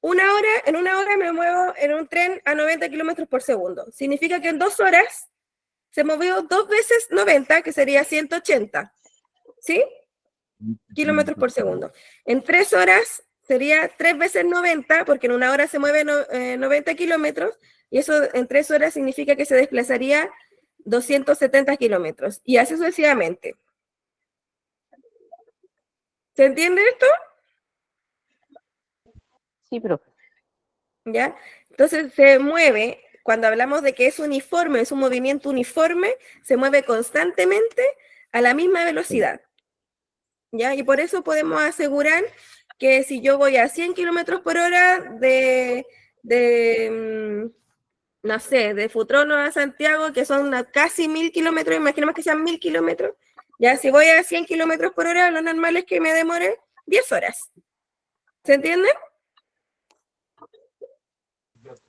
En una hora me muevo en un tren a 90 kilómetros por segundo. Significa que en 2 horas se movió 2 veces 90, que sería 180, ¿sí? Kilómetros por segundo. En 3 horas sería 3 veces 90, porque en una hora se mueve 90 kilómetros, y eso en 3 horas significa que se desplazaría 270 kilómetros, y así sucesivamente. ¿Se entiende esto? Sí, profe. ¿Ya? Entonces se mueve, cuando hablamos de que es uniforme, es un movimiento uniforme, se mueve constantemente a la misma velocidad, ¿ya? Y por eso podemos asegurar que si yo voy a 100 kilómetros por hora no sé, de Futrono a Santiago, que son casi 1000 kilómetros, imaginemos que sean 1000 kilómetros, ya si voy a 100 kilómetros por hora, lo normal es que me demore 10 horas. ¿Se entiende?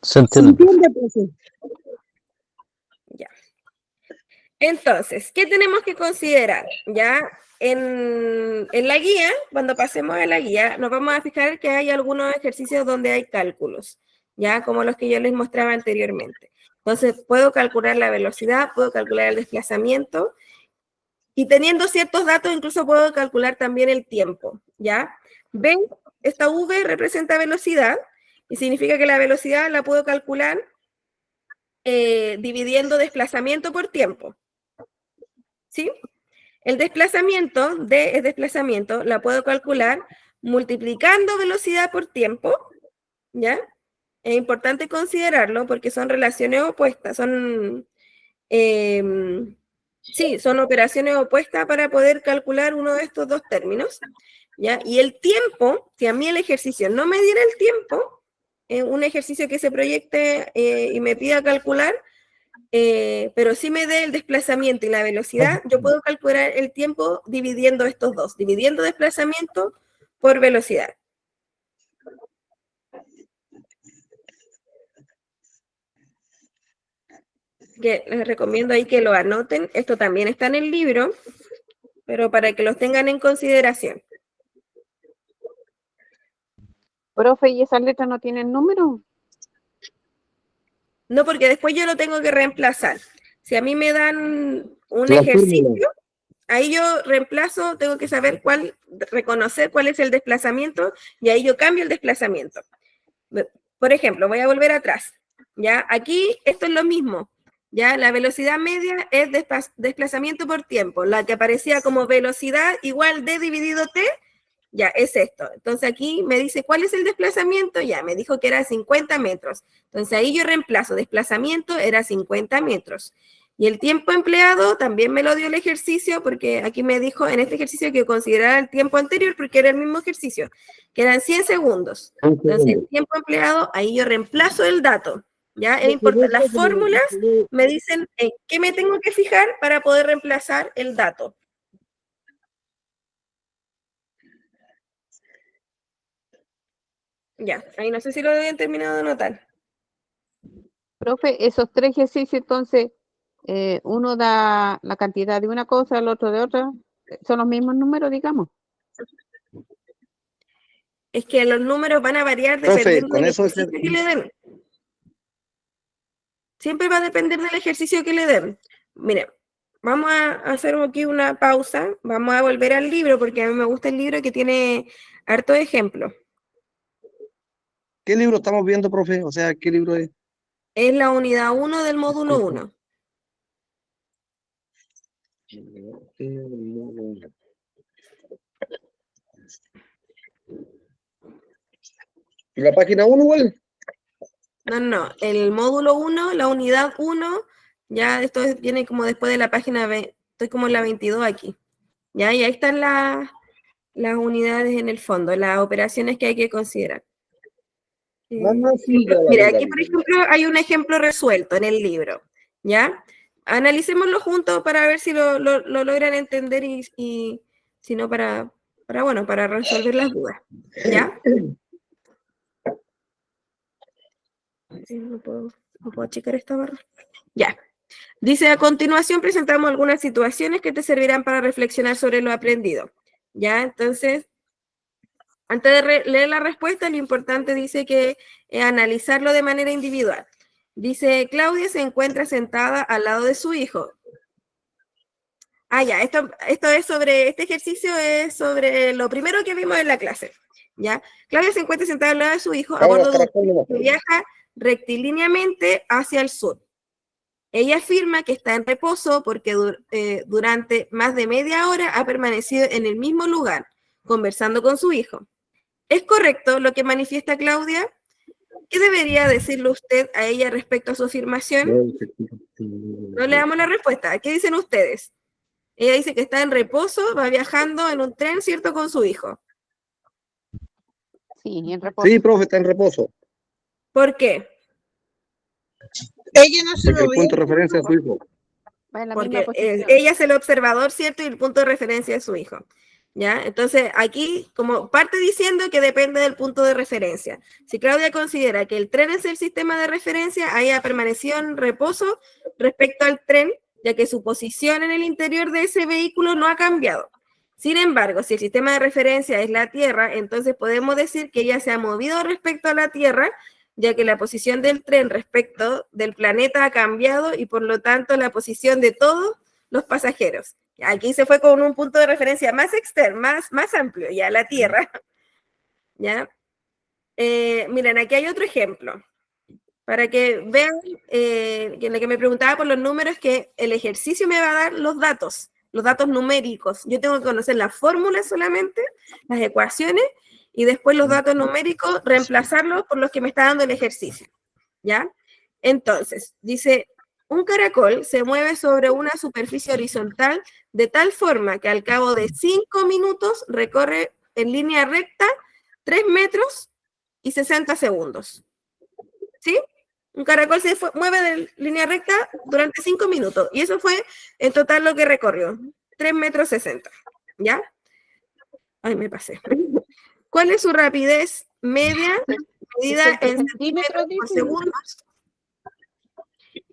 Se entiende. Ya. Entonces, ¿qué tenemos que considerar? Ya en la guía, cuando pasemos a la guía, nos vamos a fijar que hay algunos ejercicios donde hay cálculos, ya como los que yo les mostraba anteriormente. Entonces, puedo calcular la velocidad, puedo calcular el desplazamiento, y teniendo ciertos datos, incluso puedo calcular también el tiempo, ¿ya? ¿Ven? Esta V representa velocidad, y significa que la velocidad la puedo calcular dividiendo desplazamiento por tiempo, ¿sí? El desplazamiento, D es desplazamiento, la puedo calcular multiplicando velocidad por tiempo, ¿ya? Es importante considerarlo porque son relaciones opuestas, sí, son operaciones opuestas para poder calcular uno de estos dos términos, ¿ya? Y el tiempo, si a mí el ejercicio no me diera el tiempo, un ejercicio que se proyecte y me pida calcular, pero si me dé el desplazamiento y la velocidad, yo puedo calcular el tiempo dividiendo estos dos, dividiendo desplazamiento por velocidad. Que les recomiendo ahí que lo anoten, esto también está en el libro, pero para que los tengan en consideración. Profe, ¿y esas letras no tienen número? No, porque después yo lo tengo que reemplazar. Si a mí me dan un La ejercicio, fórmula. ahí yo reemplazo, tengo que saber reconocer cuál es el desplazamiento, y ahí yo cambio el desplazamiento. Por ejemplo, voy a volver atrás. ¿Ya? Aquí esto es lo mismo. ¿Ya? La velocidad media es desplazamiento por tiempo. La que aparecía como velocidad igual D dividido T, ya es esto. Entonces aquí me dice cuál es el desplazamiento, ya me dijo que era 50 metros. Entonces ahí yo reemplazo, desplazamiento era 50 metros. Y el tiempo empleado también me lo dio el ejercicio, porque aquí me dijo en este ejercicio que considerara el tiempo anterior, porque era el mismo ejercicio, que eran 100 segundos. Entonces el tiempo empleado, ahí yo reemplazo el dato. ¿Ya? Es importante. Las fórmulas me dicen en qué me tengo que fijar para poder reemplazar el dato. Ya, ahí no sé si lo habían terminado de anotar. Profe, esos 3 ejercicios, entonces, uno da la cantidad de una cosa, el otro de otra, son los mismos números, digamos. Es que los números van a variar Profe, dependiendo con del eso ejercicio que le den. Siempre va a depender del ejercicio que le den. Mire, vamos a hacer aquí una pausa. Vamos a volver al libro, porque a mí me gusta el libro que tiene harto ejemplo. ¿Qué libro estamos viendo, profe? O sea, ¿qué libro es? Es la unidad 1 del módulo 1. ¿Y la página 1 igual? No, el módulo 1, la unidad 1, ya esto viene como después de la página, estoy como en la 22 aquí. Ya, y ahí están las unidades en el fondo, las operaciones que hay que considerar. Sí, Mira, aquí por ejemplo hay un ejemplo resuelto en el libro, ¿ya? Analicémoslo juntos para ver si lo logran entender y si no para resolver las dudas, ¿ya? No puedo checar esta barra. Ya. Dice, a continuación presentamos algunas situaciones que te servirán para reflexionar sobre lo aprendido. ¿Ya? Entonces, antes de leer la respuesta, lo importante dice que es analizarlo de manera individual. Dice, Claudia se encuentra sentada al lado de su hijo. Ya, esto es sobre, este ejercicio es sobre lo primero que vimos en la clase. ¿Ya? Claudia se encuentra sentada al lado de su hijo a bordo de un tren que viaja rectilíneamente hacia el sur. Ella afirma que está en reposo porque durante más de media hora ha permanecido en el mismo lugar, conversando con su hijo. ¿Es correcto lo que manifiesta Claudia? ¿Qué debería decirle usted a ella respecto a su afirmación? No le damos la respuesta. ¿Qué dicen ustedes? Ella dice que está en reposo, va viajando en un tren, ¿cierto?, con su hijo. Sí, en reposo. Sí, profe, está en reposo. ¿Por qué? Ella no se Porque el movió. punto de referencia es su hijo. Va en la misma Porque posición. ella es el observador, ¿cierto? Y el punto de referencia es su hijo. ¿Ya? Entonces, aquí, como parte diciendo que depende del punto de referencia. Si Claudia considera que el tren es el sistema de referencia, ella permaneció en reposo respecto al tren, ya que su posición en el interior de ese vehículo no ha cambiado. Sin embargo, si el sistema de referencia es la Tierra, entonces podemos decir que ella se ha movido respecto a la Tierra, ya que la posición del tren respecto del planeta ha cambiado y por lo tanto la posición de todos los pasajeros. Aquí se fue con un punto de referencia más externo, más amplio, ya la Tierra. ¿Ya? Miren, aquí hay otro ejemplo. Para que vean que lo que me preguntaba por los números, que el ejercicio me va a dar los datos numéricos. Yo tengo que conocer las fórmulas solamente, las ecuaciones, y después los datos numéricos, reemplazarlos por los que me está dando el ejercicio. ¿Ya? Entonces, dice, un caracol se mueve sobre una superficie horizontal de tal forma que al cabo de 5 minutos recorre en línea recta 3 metros y 60 segundos. ¿Sí? Un caracol se mueve de línea recta durante 5 minutos. Y eso fue en total lo que recorrió. 3 metros 60. ¿Ya? Ay, me pasé. ¿Cuál es su rapidez media medida en centímetros por segundo?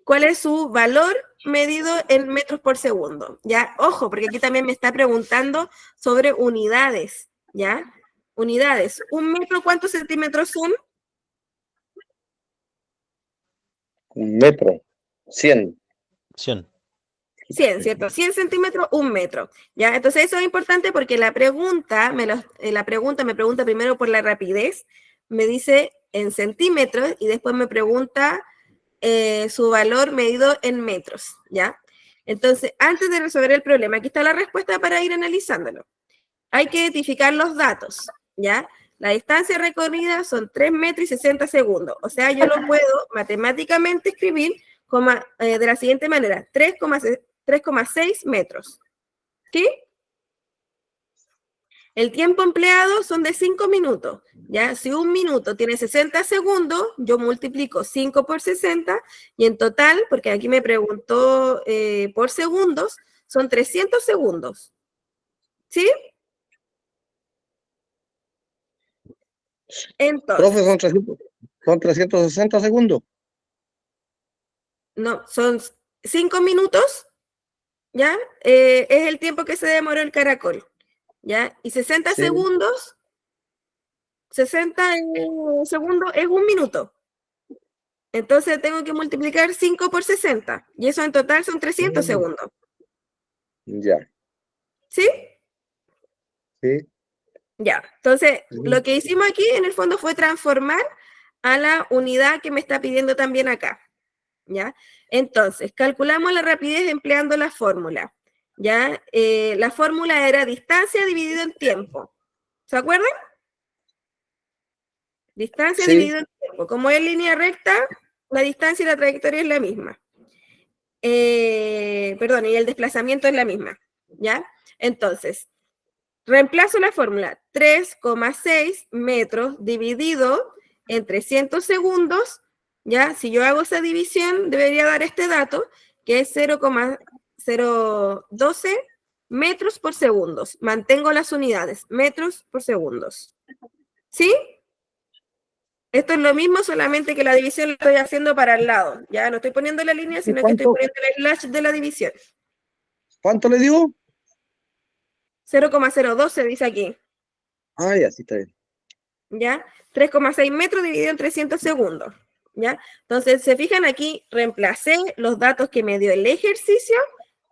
¿Cuál es su valor medido en metros por segundo? Ya, ojo, porque aquí también me está preguntando sobre unidades. ¿Ya? Unidades. ¿Un metro cuántos centímetros son? Un metro. 100. 100. 100, ¿cierto? 100 centímetros, un metro. ¿Ya? Entonces eso es importante porque la pregunta me pregunta primero por la rapidez, me dice en centímetros y después me pregunta su valor medido en metros, ¿ya? Entonces, antes de resolver el problema, aquí está la respuesta para ir analizándolo. Hay que identificar los datos, ¿ya? La distancia recorrida son 3 metros y 60 segundos. O sea, yo lo puedo matemáticamente escribir de la siguiente manera, 3,6 metros. ¿Sí? El tiempo empleado son de 5 minutos. ¿Ya? Si un minuto tiene 60 segundos, yo multiplico 5 por 60 y en total, porque aquí me preguntó por segundos, son 300 segundos. ¿Sí? Entonces, Profe, son 360 segundos. no, son 5 minutos, ¿ya? Es el tiempo que se demoró el caracol, ¿ya? Y 60 Sí. segundos, 60 segundos es un minuto. Entonces tengo que multiplicar 5 por 60. Y eso en total son 300 segundos. Ya, ¿Sí? sí. Ya. Entonces, lo que hicimos aquí en el fondo fue transformar a la unidad que me está pidiendo también acá. ¿Ya? Entonces, calculamos la rapidez empleando la fórmula. ¿Ya? La fórmula era distancia dividido en tiempo. ¿Se acuerdan? Distancia Sí. dividido en tiempo. Como es línea recta, la distancia y la trayectoria es la misma. Perdón, y el desplazamiento es la misma. ¿Ya? Entonces, reemplazo la fórmula 3,6 metros dividido en 300 segundos. ¿Ya? Si yo hago esa división, debería dar este dato, que es 0,012 metros por segundo. Mantengo las unidades, metros por segundos. ¿Sí? Esto es lo mismo, solamente que la división la estoy haciendo para el lado. Ya no estoy poniendo la línea, sino que estoy poniendo el slash de la división. ¿Cuánto le digo? 0,012 dice aquí. Ah, ya, sí está bien. ¿Ya? 3,6 metros dividido en 300 segundos. ¿Ya? Entonces, se fijan aquí, reemplacé los datos que me dio el ejercicio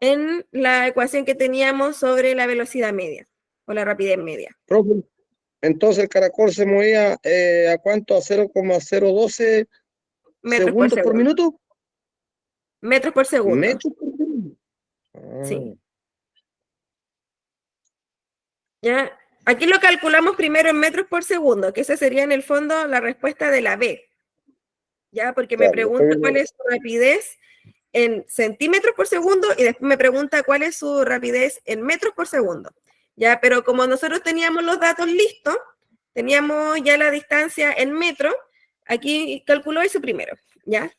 en la ecuación que teníamos sobre la velocidad media, o la rapidez media. Profe, entonces el caracol se movía ¿a cuánto? ¿A 0,012 Metros por segundos por segundo. minuto? Metros por segundo. ¿Metros por segundo? Sí. ¿Ya? Aquí lo calculamos primero en metros por segundo, que esa sería en el fondo la respuesta de la B. ¿Ya? Porque me pregunta cuál es su rapidez en centímetros por segundo y después me pregunta cuál es su rapidez en metros por segundo. ¿Ya? Pero como nosotros teníamos los datos listos, teníamos ya la distancia en metros, aquí calculó eso primero. ¿Ya?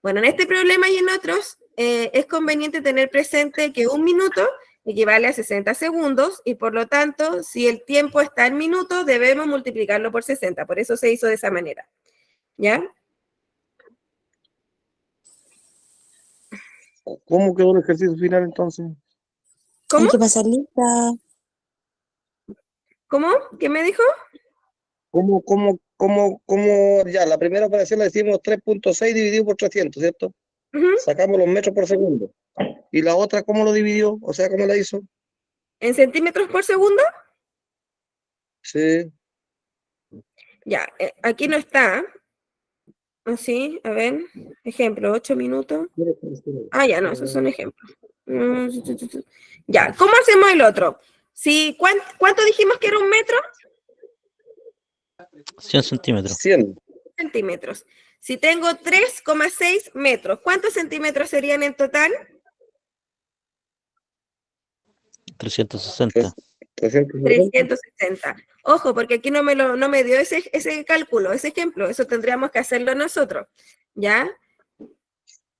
Bueno, en este problema y en otros, es conveniente tener presente que 1 minuto equivale a 60 segundos y por lo tanto, si el tiempo está en minutos, debemos multiplicarlo por 60. Por eso se hizo de esa manera. ¿Ya? ¿Cómo quedó el ejercicio final entonces? ¿Cómo? Hay que pasar lista. ¿Cómo? ¿Qué me dijo? Ya, la primera operación la decimos 3,6 dividido por 300, ¿cierto? Ujú. Sacamos los metros por segundo. ¿Y la otra cómo lo dividió? O sea, ¿cómo la hizo? ¿En centímetros por segundo? Sí. Ya, aquí no está. Así, a ver, ejemplo, 8 minutos. Ah, ya, no, esos son ejemplos. Ya, ¿cómo hacemos el otro? Si, ¿cuánto dijimos que era 1 metro? 100 centímetros. 100. Centímetros. Si tengo 3,6 metros, ¿cuántos centímetros serían en total? 360. 360. Ojo, porque aquí no me dio ese cálculo, ese ejemplo. Eso tendríamos que hacerlo nosotros. ¿Ya?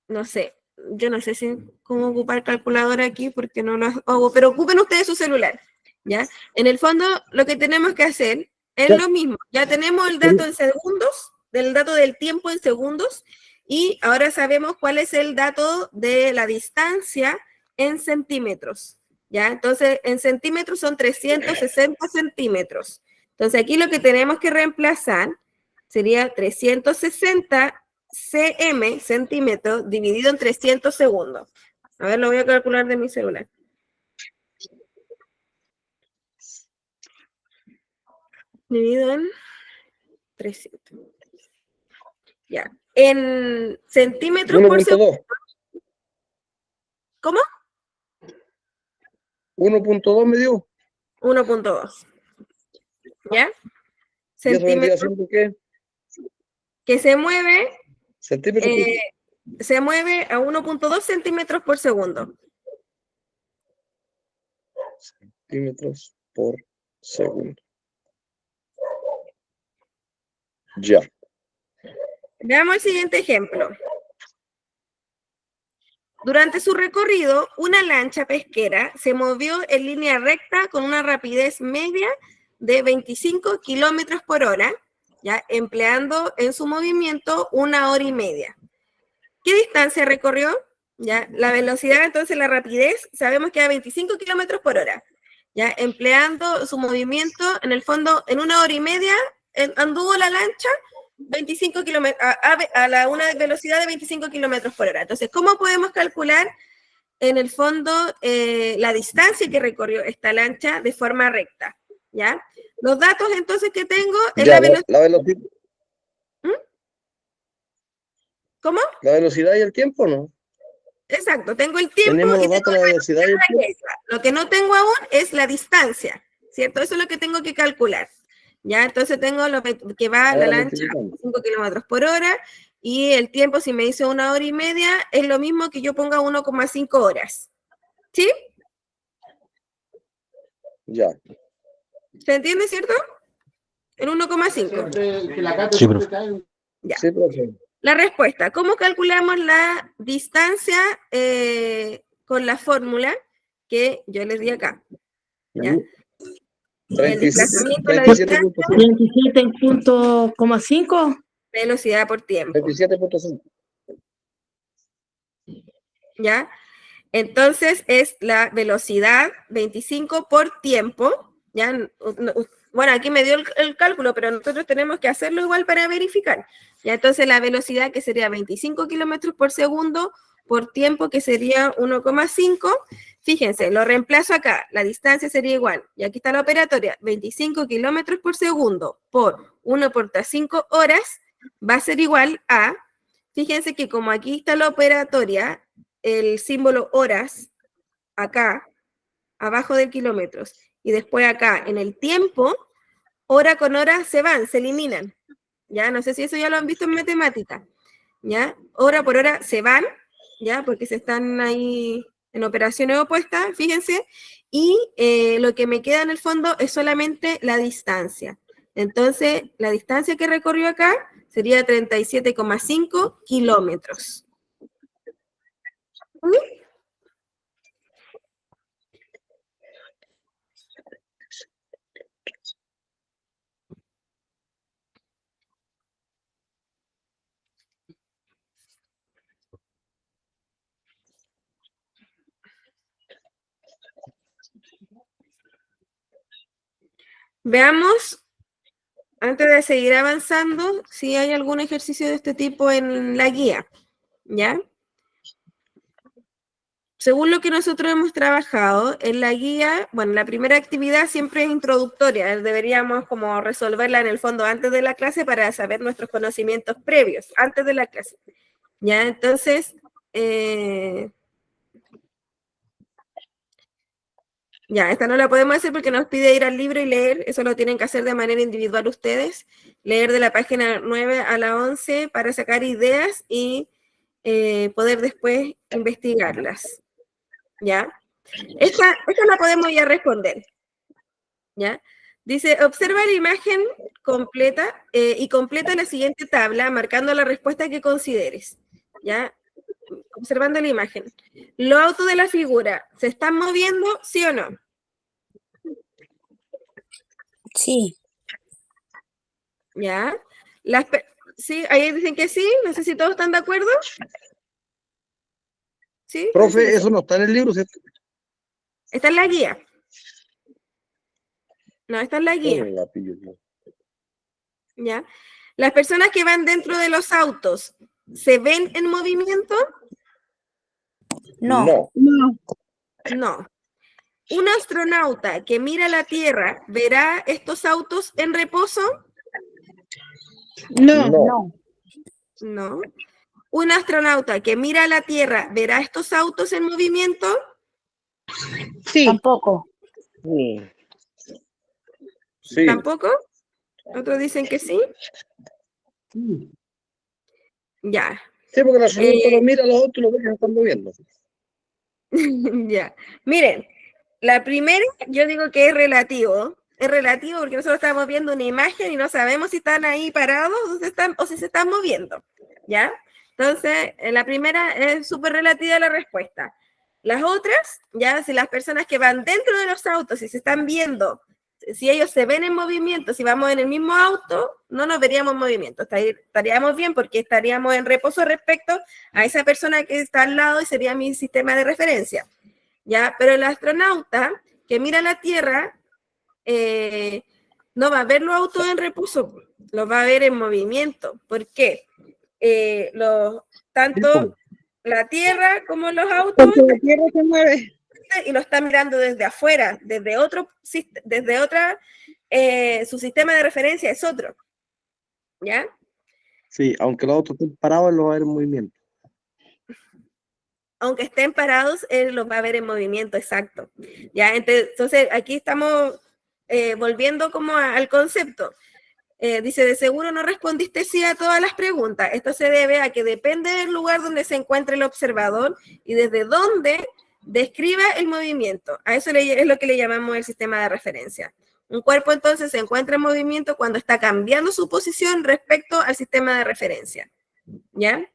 No sé. Yo no sé cómo ocupar calculadora aquí porque no lo hago, pero ocupen ustedes su celular. ¿Ya? En el fondo, lo que tenemos que hacer es lo mismo. Ya tenemos el dato en segundos, el dato del tiempo en segundos, y ahora sabemos cuál es el dato de la distancia en centímetros. ¿Ya? Entonces, en centímetros son 360 centímetros. Entonces, aquí lo que tenemos que reemplazar sería 360 cm, centímetros, dividido en 300 segundos. A ver, lo voy a calcular de mi celular. Dividido en 300. Ya. En centímetros por segundo. 1.2. ¿Cómo? 1.2 me dio. 1.2. ¿Ya? ¿Y eso vendría Centímetros siendo qué? que se mueve, Centímetros. se mueve a 1.2 centímetros por segundo. Centímetros por segundo. Ya. Veamos el siguiente ejemplo. Durante su recorrido, una lancha pesquera se movió en línea recta con una rapidez media de 25 kilómetros por hora, ¿ya? Empleando en su movimiento 1 hora y media. ¿Qué distancia recorrió? ¿Ya? La velocidad, entonces la rapidez, sabemos que era 25 kilómetros por hora. ¿Ya? Empleando su movimiento, en el fondo, en 1 hora y media, anduvo la lancha 25 kilómetros, a una velocidad de 25 kilómetros por hora. Entonces, ¿cómo podemos calcular en el fondo la distancia que recorrió esta lancha de forma recta? ¿Ya? Los datos entonces que tengo es Ya, la velocidad. la velocidad. ¿Cómo? La velocidad y el tiempo, ¿no? Exacto, tengo el tiempo Tenemos y los datos tengo de la la velocidad y el tiempo. velocidad. Lo que no tengo aún es la distancia, ¿cierto? Eso es lo que tengo que calcular. Ya, entonces tengo lo que va la lancha a 5 kilómetros por hora y el tiempo, si me dice 1 hora y media, es lo mismo que yo ponga 1,5 horas. ¿Sí? Ya. ¿Se entiende, cierto? En 1,5. Sí, profe. Ya. Sí, profe. La respuesta, ¿cómo calculamos la distancia con la fórmula que yo les di acá? ¿Ya? El desplazamiento, la distancia, 37,5. velocidad por tiempo. 27.5. ¿Ya? Entonces es la velocidad 25 por tiempo, ¿ya? Bueno, aquí me dio el cálculo, pero nosotros tenemos que hacerlo igual para verificar. ¿Ya? Entonces la velocidad que sería 25 kilómetros por segundo por tiempo que sería 1,5. Fíjense, lo reemplazo acá, la distancia sería igual, y aquí está la operatoria, 25 kilómetros por segundo por 1 por 5 horas va a ser igual a, fíjense que como aquí está la operatoria, el símbolo horas, acá, abajo del kilómetros, y después acá, en el tiempo, hora con hora se van, se eliminan, ¿ya? No sé si eso ya lo han visto en matemática, ¿ya? Hora por hora se van, ¿ya? Porque se están ahí en operaciones opuestas, fíjense, y lo que me queda en el fondo es solamente la distancia. Entonces, la distancia que recorrió acá sería 37,5 kilómetros. Veamos, antes de seguir avanzando, si hay algún ejercicio de este tipo en la guía, ¿ya? Según lo que nosotros hemos trabajado en la guía, bueno, la primera actividad siempre es introductoria, deberíamos como resolverla en el fondo antes de la clase para saber nuestros conocimientos previos, antes de la clase, ¿ya? Entonces, ya, esta no la podemos hacer porque nos pide ir al libro y leer, eso lo tienen que hacer de manera individual ustedes, leer de la página 9 a la 11 para sacar ideas y poder después investigarlas, ¿ya? Esta la podemos ya responder, ¿ya? Dice, observa la imagen completa y completa la siguiente tabla marcando la respuesta que consideres, ¿ya? Observando la imagen. ¿Los autos de la figura se están moviendo, sí o no? Sí. ¿Ya? Sí, ahí dicen que sí, no sé si todos están de acuerdo. ¿Sí? Profe, eso no está en el libro, ¿cierto? Está en la guía. No, está en la guía. La pillo, no. ¿Ya? Las personas que van dentro de los autos, ¿se ven en movimiento? No. No. ¿Un astronauta que mira la Tierra verá estos autos en reposo? No. No. ¿Un astronauta que mira la Tierra verá estos autos en movimiento? Sí. Tampoco. Sí. ¿Tampoco? ¿Otros dicen que sí? Ya. Sí, porque la astronauta lo mira a los otros y lo ve que se están moviendo. Ya. Miren, la primera yo digo que es relativo. Es relativo porque nosotros estamos viendo una imagen y no sabemos si están ahí parados o si se están moviendo. ¿Ya? Entonces, la primera es súper relativa a la respuesta. Las otras, ya, si las personas que van dentro de los autos y se están viendo, si ellos se ven en movimiento, si vamos en el mismo auto, no nos veríamos en movimiento. Estaríamos bien porque estaríamos en reposo respecto a esa persona que está al lado y sería mi sistema de referencia. ¿Ya? Pero el astronauta que mira la Tierra No va a ver los autos en reposo, los va a ver en movimiento. ¿Por qué? Tanto la Tierra como los autos, Porque la Tierra se mueve. y lo está mirando desde afuera, desde otra, su sistema de referencia es otro. ¿Ya? Sí, aunque los otros estén parados, él lo va a ver en movimiento. Aunque estén parados, él los va a ver en movimiento, exacto. ¿Ya? Entonces, aquí estamos volviendo como al concepto. Dice, de seguro no respondiste sí a todas las preguntas. Esto se debe a que depende del lugar donde se encuentre el observador y desde dónde describa el movimiento. A eso es lo que le llamamos el sistema de referencia. Un cuerpo entonces se encuentra en movimiento cuando está cambiando su posición respecto al sistema de referencia. ¿Ya?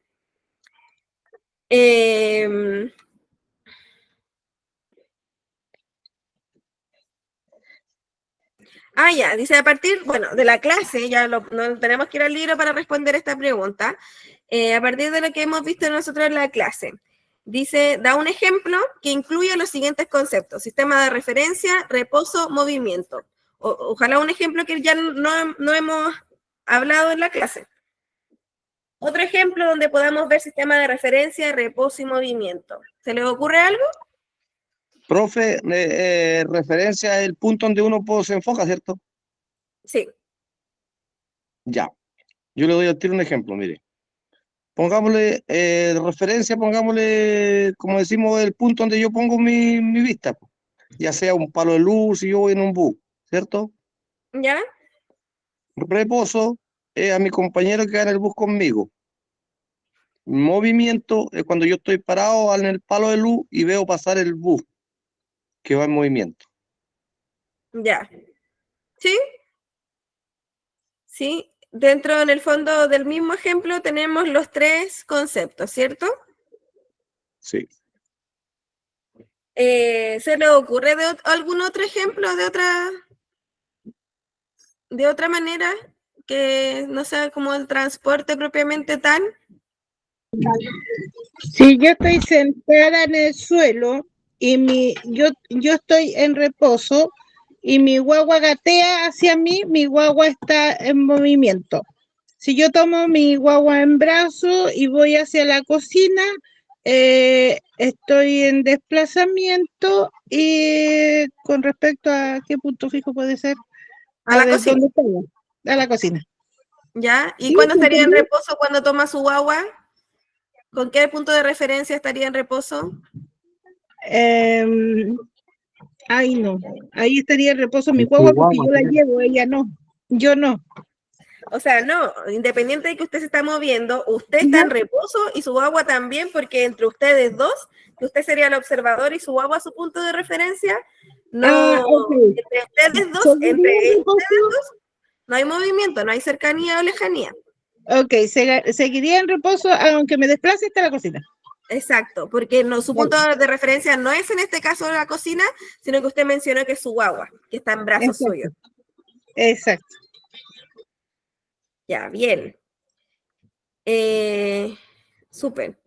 Ya, dice a partir, bueno, de la clase, ya no tenemos que ir al libro para responder esta pregunta, a partir de lo que hemos visto nosotros en la clase. Dice, da un ejemplo que incluye los siguientes conceptos: sistema de referencia, reposo, movimiento. Ojalá un ejemplo que ya no hemos hablado en la clase. Otro ejemplo donde podamos ver sistema de referencia, reposo y movimiento. ¿Se les ocurre algo? Profe, referencia es el punto donde uno se enfoca, ¿cierto? Sí. Ya. Yo le doy a ti un ejemplo, mire. Pongámosle referencia, pongámosle, como decimos, el punto donde yo pongo mi vista. Ya sea un palo de luz y yo voy en un bus, ¿cierto? ¿Ya? Reposo es a mi compañero que va en el bus conmigo. Movimiento es cuando yo estoy parado en el palo de luz y veo pasar el bus que va en movimiento. Ya. ¿Sí? Sí. Dentro, en el fondo del mismo ejemplo, tenemos los tres conceptos, ¿cierto? Sí. ¿Se le ocurre algún otro ejemplo de otra manera que no sea como el transporte propiamente tal? Si yo estoy sentada en el suelo y yo estoy en reposo y mi guagua gatea hacia mí, mi guagua está en movimiento. Si yo tomo mi guagua en brazo y voy hacia la cocina, estoy en desplazamiento. Y con respecto a qué punto fijo puede ser, A la cocina. ¿dónde estoy? A la cocina. ¿Ya? ¿Y ¿Sí? cuándo estaría en reposo cuando toma su guagua? ¿Con qué punto de referencia estaría en reposo? No. Ahí estaría en reposo mi guagua porque yo la llevo, ella no. Yo no. O sea, no, independiente de que usted se está moviendo, usted está en reposo y su guagua también, porque entre ustedes dos, que usted sería el observador y su guagua su punto de referencia, no, Okay. entre ustedes dos, no hay movimiento, no hay cercanía o lejanía. Ok, seguiría en reposo aunque me desplace hasta la cocina. Exacto, porque su punto de referencia no es en este caso la cocina, sino que usted mencionó que es su guagua, que está en brazos suyos. Exacto. Ya, bien. Súper.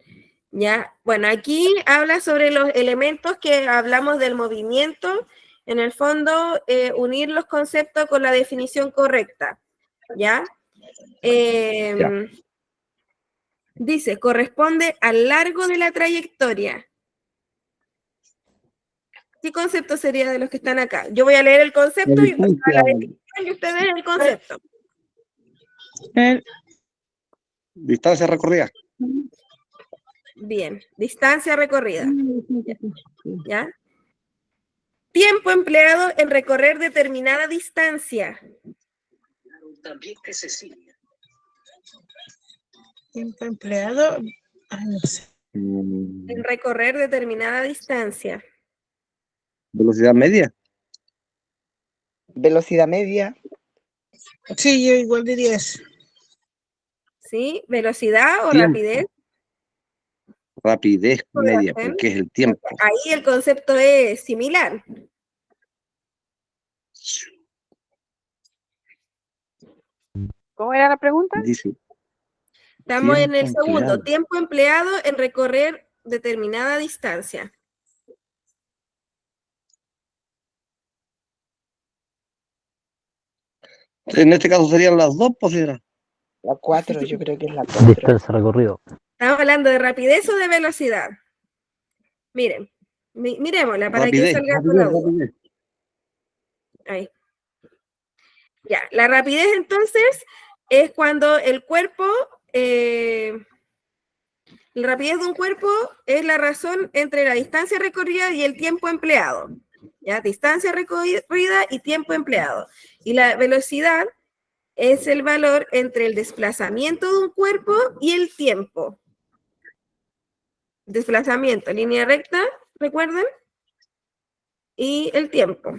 Ya, bueno, aquí habla sobre los elementos que hablamos del movimiento. En el fondo, unir los conceptos con la definición correcta. ¿Ya? Dice, corresponde al largo de la trayectoria. ¿Qué concepto sería de los que están acá? Yo voy a leer el concepto y la definición y ustedes el concepto. Distancia recorrida. Bien, distancia recorrida. ¿Ya? Tiempo empleado en recorrer determinada distancia. También que Cecilia. Tiempo empleado, no sé. En recorrer determinada distancia. Velocidad media. Velocidad media. Sí, yo igual diría eso. ¿Sí? ¿Velocidad o Tiempo. rapidez? Rapidez media, porque es el tiempo. Ahí el concepto es similar. ¿Cómo era la pregunta? Dice. Estamos en el Tiempo segundo. empleado. Tiempo empleado en recorrer determinada distancia. En este caso serían las dos, pues era. La 4, yo creo que es la 4. Distancia recorrido. Estamos hablando de rapidez o de velocidad. Miren, miremosla para que Rapidez, salga con la duda. rapidez. Ahí. Ya, la rapidez entonces es cuando el cuerpo, la rapidez de un cuerpo es la razón entre la distancia recorrida y el tiempo empleado. ¿Ya? Distancia recorrida y tiempo empleado. Y la velocidad es el valor entre el desplazamiento de un cuerpo y el tiempo. Desplazamiento, línea recta, ¿recuerdan? Y el tiempo.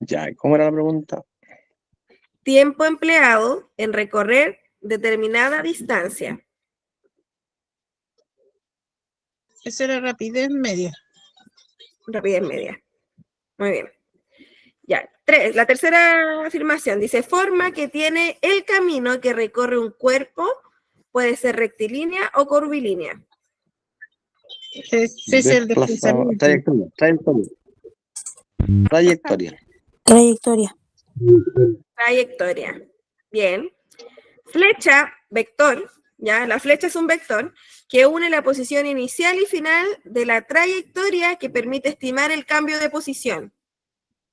Ya, ¿cómo era la pregunta? Tiempo empleado en recorrer determinada distancia. Esa era rapidez media. Rapidez media. Muy bien. Ya, 3. La tercera afirmación dice, forma que tiene el camino que recorre un cuerpo, puede ser rectilínea o curvilínea. Ese es el desplazamiento. Trayectoria. Trayectoria. Bien. Flecha, vector, ya, la flecha es un vector que une la posición inicial y final de la trayectoria que permite estimar el cambio de posición.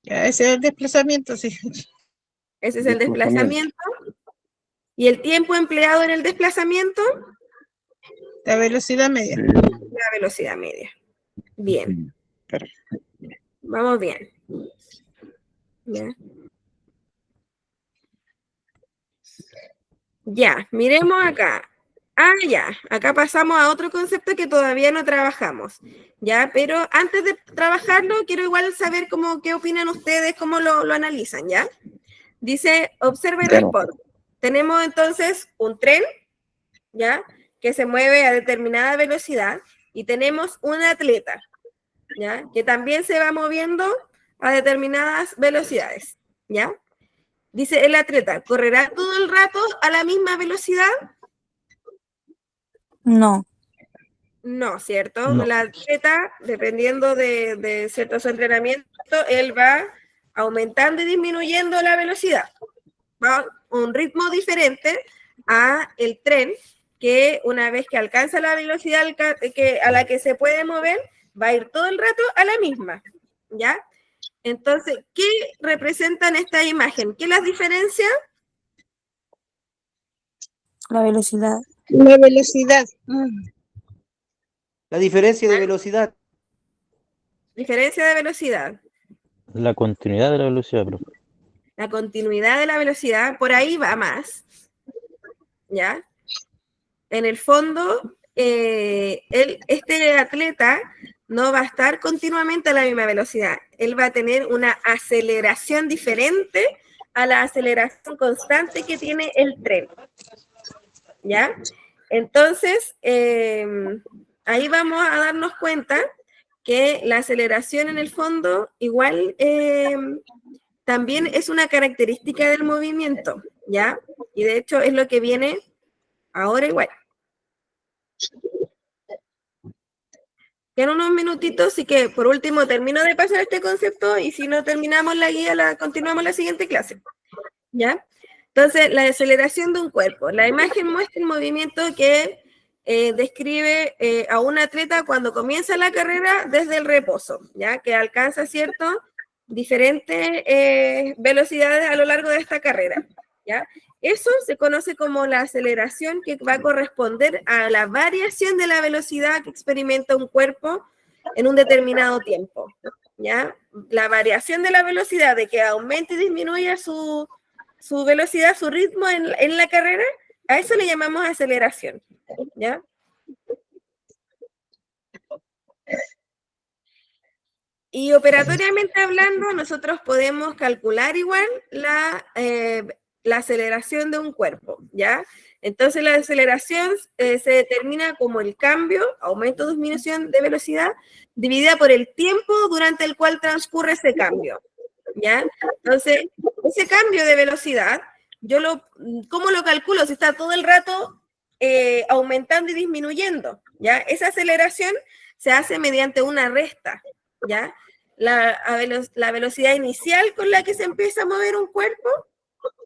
Ya, ese es el desplazamiento, sí. Ese es el desplazamiento. ¿Y el tiempo empleado en el desplazamiento? La velocidad media. La velocidad media. Bien. Perfecto. Vamos bien. Ya. Ya, miremos acá. Ah, ya, acá pasamos a otro concepto que todavía no trabajamos, ya, pero antes de trabajarlo, quiero igual saber qué opinan ustedes, cómo lo analizan, ¿ya? Dice, observa y responde. Tenemos entonces un tren, ¿ya? Que se mueve a determinada velocidad, y tenemos un atleta, ¿ya? Que también se va moviendo a determinadas velocidades, ¿ya? Dice, el atleta, ¿correrá todo el rato a la misma velocidad? No. No, ¿cierto? No. El atleta, dependiendo de cierto su entrenamiento, él va aumentando y disminuyendo la velocidad. Va a un ritmo diferente a el tren, que una vez que alcanza la velocidad a la que se puede mover, va a ir todo el rato a la misma, ¿ya? Entonces, ¿qué representan esta imagen? ¿Qué las diferencia? La velocidad. La velocidad. La diferencia de velocidad. Diferencia de velocidad. La continuidad de la velocidad, profe. La continuidad de la velocidad, por ahí va más, ¿ya? En el fondo, este atleta no va a estar continuamente a la misma velocidad. Él va a tener una aceleración diferente a la aceleración constante que tiene el tren, ¿ya? Entonces, ahí vamos a darnos cuenta que la aceleración en el fondo igual también es una característica del movimiento, ¿ya? Y de hecho es lo que viene ahora igual. Quedan unos minutitos, así que por último termino de pasar este concepto y si no terminamos la guía, continuamos la siguiente clase, ¿ya? Entonces, la aceleración de un cuerpo. La imagen muestra el movimiento que describe a un atleta cuando comienza la carrera desde el reposo, ¿ya? Que alcanza, ¿cierto?, diferentes velocidades a lo largo de esta carrera, ¿ya? Eso se conoce como la aceleración, que va a corresponder a la variación de la velocidad que experimenta un cuerpo en un determinado tiempo, ¿ya? La variación de la velocidad, de que aumente y disminuya su velocidad, su ritmo en la carrera, a eso le llamamos aceleración, ¿ya? Y operatoriamente hablando, nosotros podemos calcular igual la aceleración de un cuerpo, ¿ya? Entonces la aceleración se determina como el cambio, aumento o disminución de velocidad, dividida por el tiempo durante el cual transcurre ese cambio, ¿ya? Entonces, ese cambio de velocidad, ¿cómo lo calculo? Si está todo el rato aumentando y disminuyendo, ¿ya? Esa aceleración se hace mediante una resta, ¿ya? La velocidad inicial con la que se empieza a mover un cuerpo,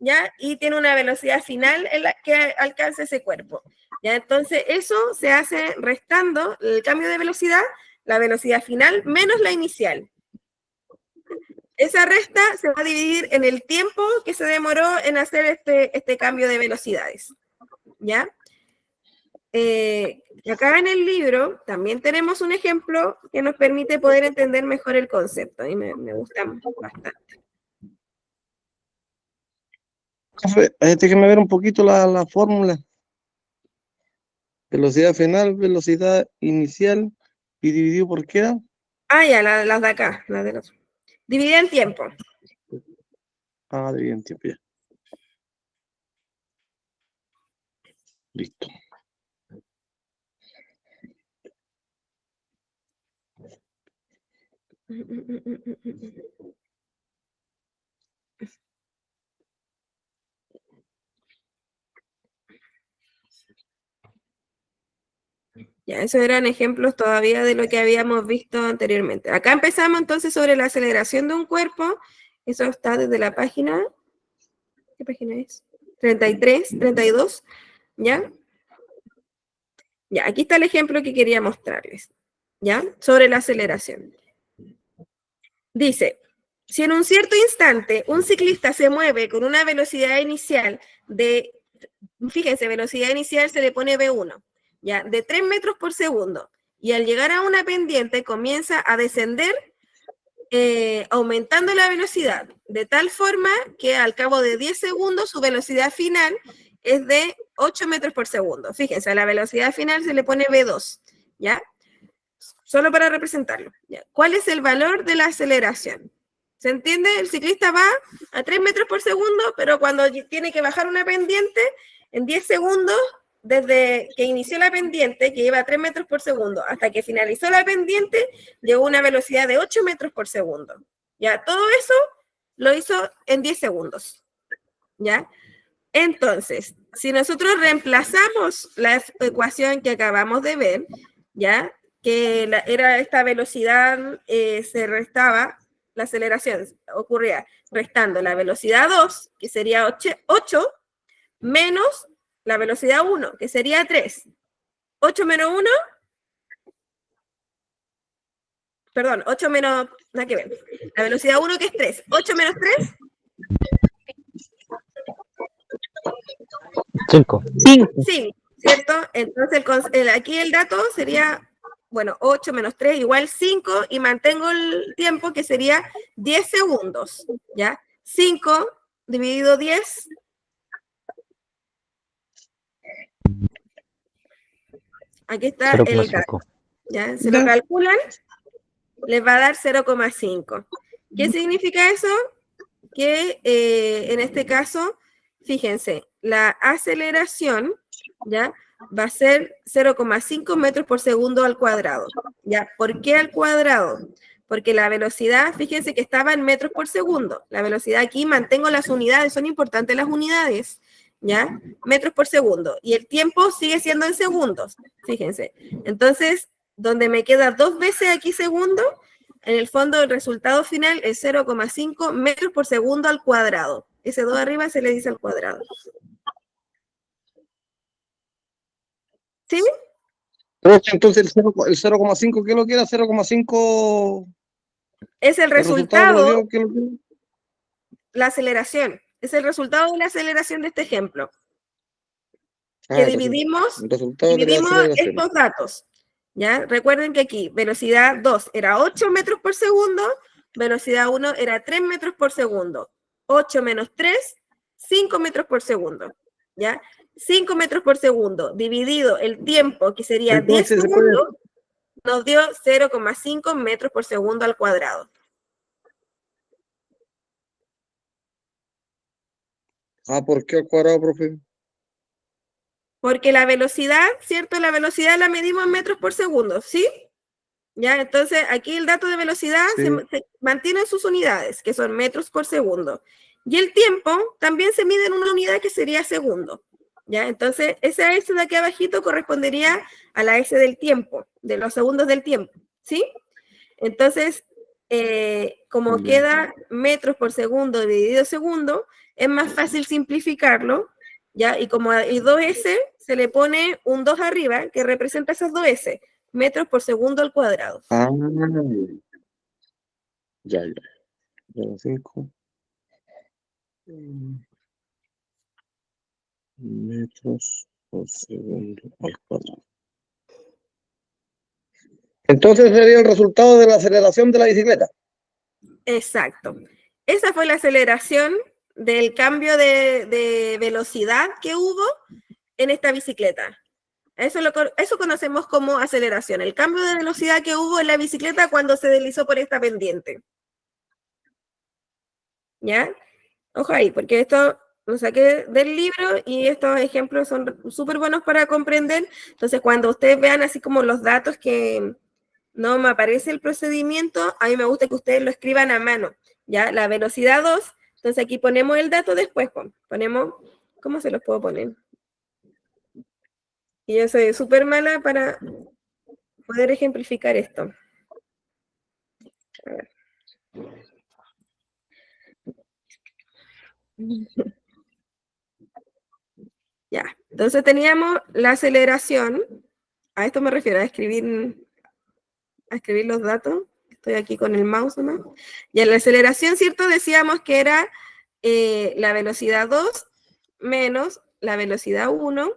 ¿ya? Y tiene una velocidad final en la que alcanza ese cuerpo, ¿ya? Entonces, eso se hace restando el cambio de velocidad, la velocidad final menos la inicial. Esa resta se va a dividir en el tiempo que se demoró en hacer este cambio de velocidades, ¿ya? Acá en el libro también tenemos un ejemplo que nos permite poder entender mejor el concepto y me gusta bastante. Profe, déjeme ver un poquito la fórmula. Velocidad final, velocidad inicial y dividido por qué era. Ah, ya, las de acá, las de los. Dividida en tiempo. Ah, dividido en tiempo, ya. Listo. Ya, esos eran ejemplos todavía de lo que habíamos visto anteriormente. Acá empezamos entonces sobre la aceleración de un cuerpo. Eso está desde la página, ¿qué página es? 33, 32, ¿ya? Ya, aquí está el ejemplo que quería mostrarles, ¿ya? Sobre la aceleración. Dice, si en un cierto instante un ciclista se mueve con una velocidad inicial de, fíjense, velocidad inicial se le pone V1, ¿ya? De 3 metros por segundo, y al llegar a una pendiente comienza a descender aumentando la velocidad, de tal forma que al cabo de 10 segundos su velocidad final es de 8 metros por segundo. Fíjense, a la velocidad final se le pone V2, ¿ya? Solo para representarlo, ¿ya? ¿Cuál es el valor de la aceleración? ¿Se entiende? El ciclista va a 3 metros por segundo, pero cuando tiene que bajar una pendiente, en 10 segundos, desde que inició la pendiente, que iba a 3 metros por segundo, hasta que finalizó la pendiente, llegó a una velocidad de 8 metros por segundo. ¿Ya? Todo eso lo hizo en 10 segundos. ¿Ya? Entonces, si nosotros reemplazamos la ecuación que acabamos de ver, ¿ya? Que era esta velocidad, se restaba, la aceleración ocurría restando la velocidad 2, que sería 8, menos la velocidad 1, que sería 3. 8 menos 1, perdón, 8 menos, nada que ver. La velocidad 1 que es 3. 8 menos 3. 5. 5, ¿cierto? Entonces aquí el dato sería, bueno, 8 menos 3 igual 5 y mantengo el tiempo que sería 10 segundos, ¿ya? 5 dividido 10. Aquí está el dato. ¿Ya? Se lo calculan, les va a dar 0,5. ¿Qué significa eso? Que en este caso, fíjense, la aceleración, ¿ya? Va a ser 0,5 metros por segundo al cuadrado, ¿ya? ¿Por qué al cuadrado? Porque la velocidad, fíjense que estaba en metros por segundo. La velocidad aquí, mantengo las unidades, son importantes las unidades, ¿ya? Metros por segundo. Y el tiempo sigue siendo en segundos, fíjense. Entonces, donde me queda 2 veces aquí segundo, en el fondo el resultado final es 0,5 metros por segundo al cuadrado. Ese 2 arriba se le dice al cuadrado. ¿Sí? Entonces el 0,5, ¿qué es lo que era? 0,5 es el resultado, ¿qué es lo que era? La aceleración. Es el resultado de la aceleración de este ejemplo. Que dividimos estos datos. ¿Ya? Recuerden que aquí velocidad 2 era 8 metros por segundo, velocidad 1 era 3 metros por segundo. 8 menos 3, 5 metros por segundo. ¿Ya? 5 metros por segundo dividido el tiempo, que sería entonces, 10 segundos, nos dio 0,5 metros por segundo al cuadrado. ¿Por qué al cuadrado, profe? Porque la velocidad, ¿cierto? La velocidad la medimos en metros por segundo, ¿sí? Ya, entonces aquí el dato de velocidad se mantiene en sus unidades, que son metros por segundo. Y el tiempo también se mide en una unidad que sería segundo. ¿Ya? Entonces, esa S de aquí abajito correspondería a la S del tiempo, de los segundos del tiempo, ¿sí? Entonces, como Ya. queda metros por segundo dividido segundo, es más fácil simplificarlo, ¿ya? Y como hay 2S, se le pone un 2 arriba que representa esas 2S, metros por segundo al cuadrado. Ah, ya, ya. 5 metros por segundo al cuadrado. Entonces sería el resultado de la aceleración de la bicicleta. Exacto. Esa fue la aceleración del cambio de velocidad que hubo en esta bicicleta. Eso conocemos como aceleración, el cambio de velocidad que hubo en la bicicleta cuando se deslizó por esta pendiente. ¿Ya? Ojo ahí, porque esto lo saqué del libro y estos ejemplos son súper buenos para comprender. Entonces, cuando ustedes vean así como los datos que no me aparece el procedimiento, a mí me gusta que ustedes lo escriban a mano, ¿ya? La velocidad 2, entonces aquí ponemos el dato después, ponemos, ¿cómo se los puedo poner? Y yo soy súper mala para poder ejemplificar esto. A ver. Ya, entonces teníamos la aceleración, a esto me refiero, a escribir los datos, estoy aquí con el mouse, ¿no? Y en la aceleración, ¿cierto? Decíamos que era la velocidad 2 menos la velocidad 1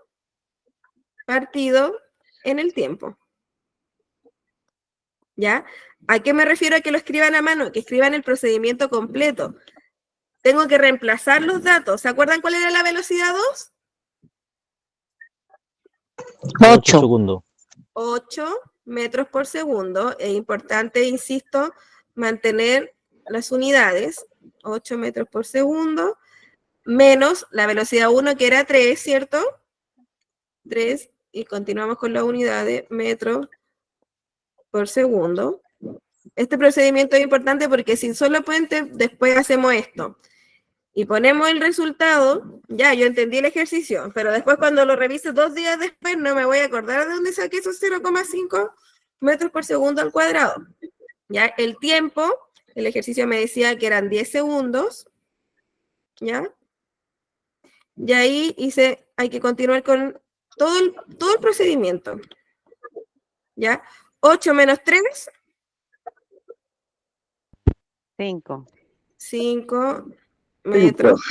partido en el tiempo. ¿Ya? ¿A qué me refiero a que lo escriban a mano? Que escriban el procedimiento completo. Tengo que reemplazar los datos. ¿Se acuerdan cuál era la velocidad 2? 8 segundos. 8 metros por segundo. Es importante, insisto, mantener las unidades. 8 metros por segundo. Menos la velocidad 1, que era 3, ¿cierto? 3, y continuamos con la unidad de metros por segundo. Este procedimiento es importante porque sin solo puente, después hacemos esto. Y ponemos el resultado, ya, yo entendí el ejercicio, pero después cuando lo revise 2 días después, no me voy a acordar de dónde saqué esos 0,5 metros por segundo al cuadrado. Ya, el tiempo, el ejercicio me decía que eran 10 segundos, ¿ya? Y ahí hay que continuar con todo el procedimiento. ¿Ya? 8 menos 3. 5. 5 metros.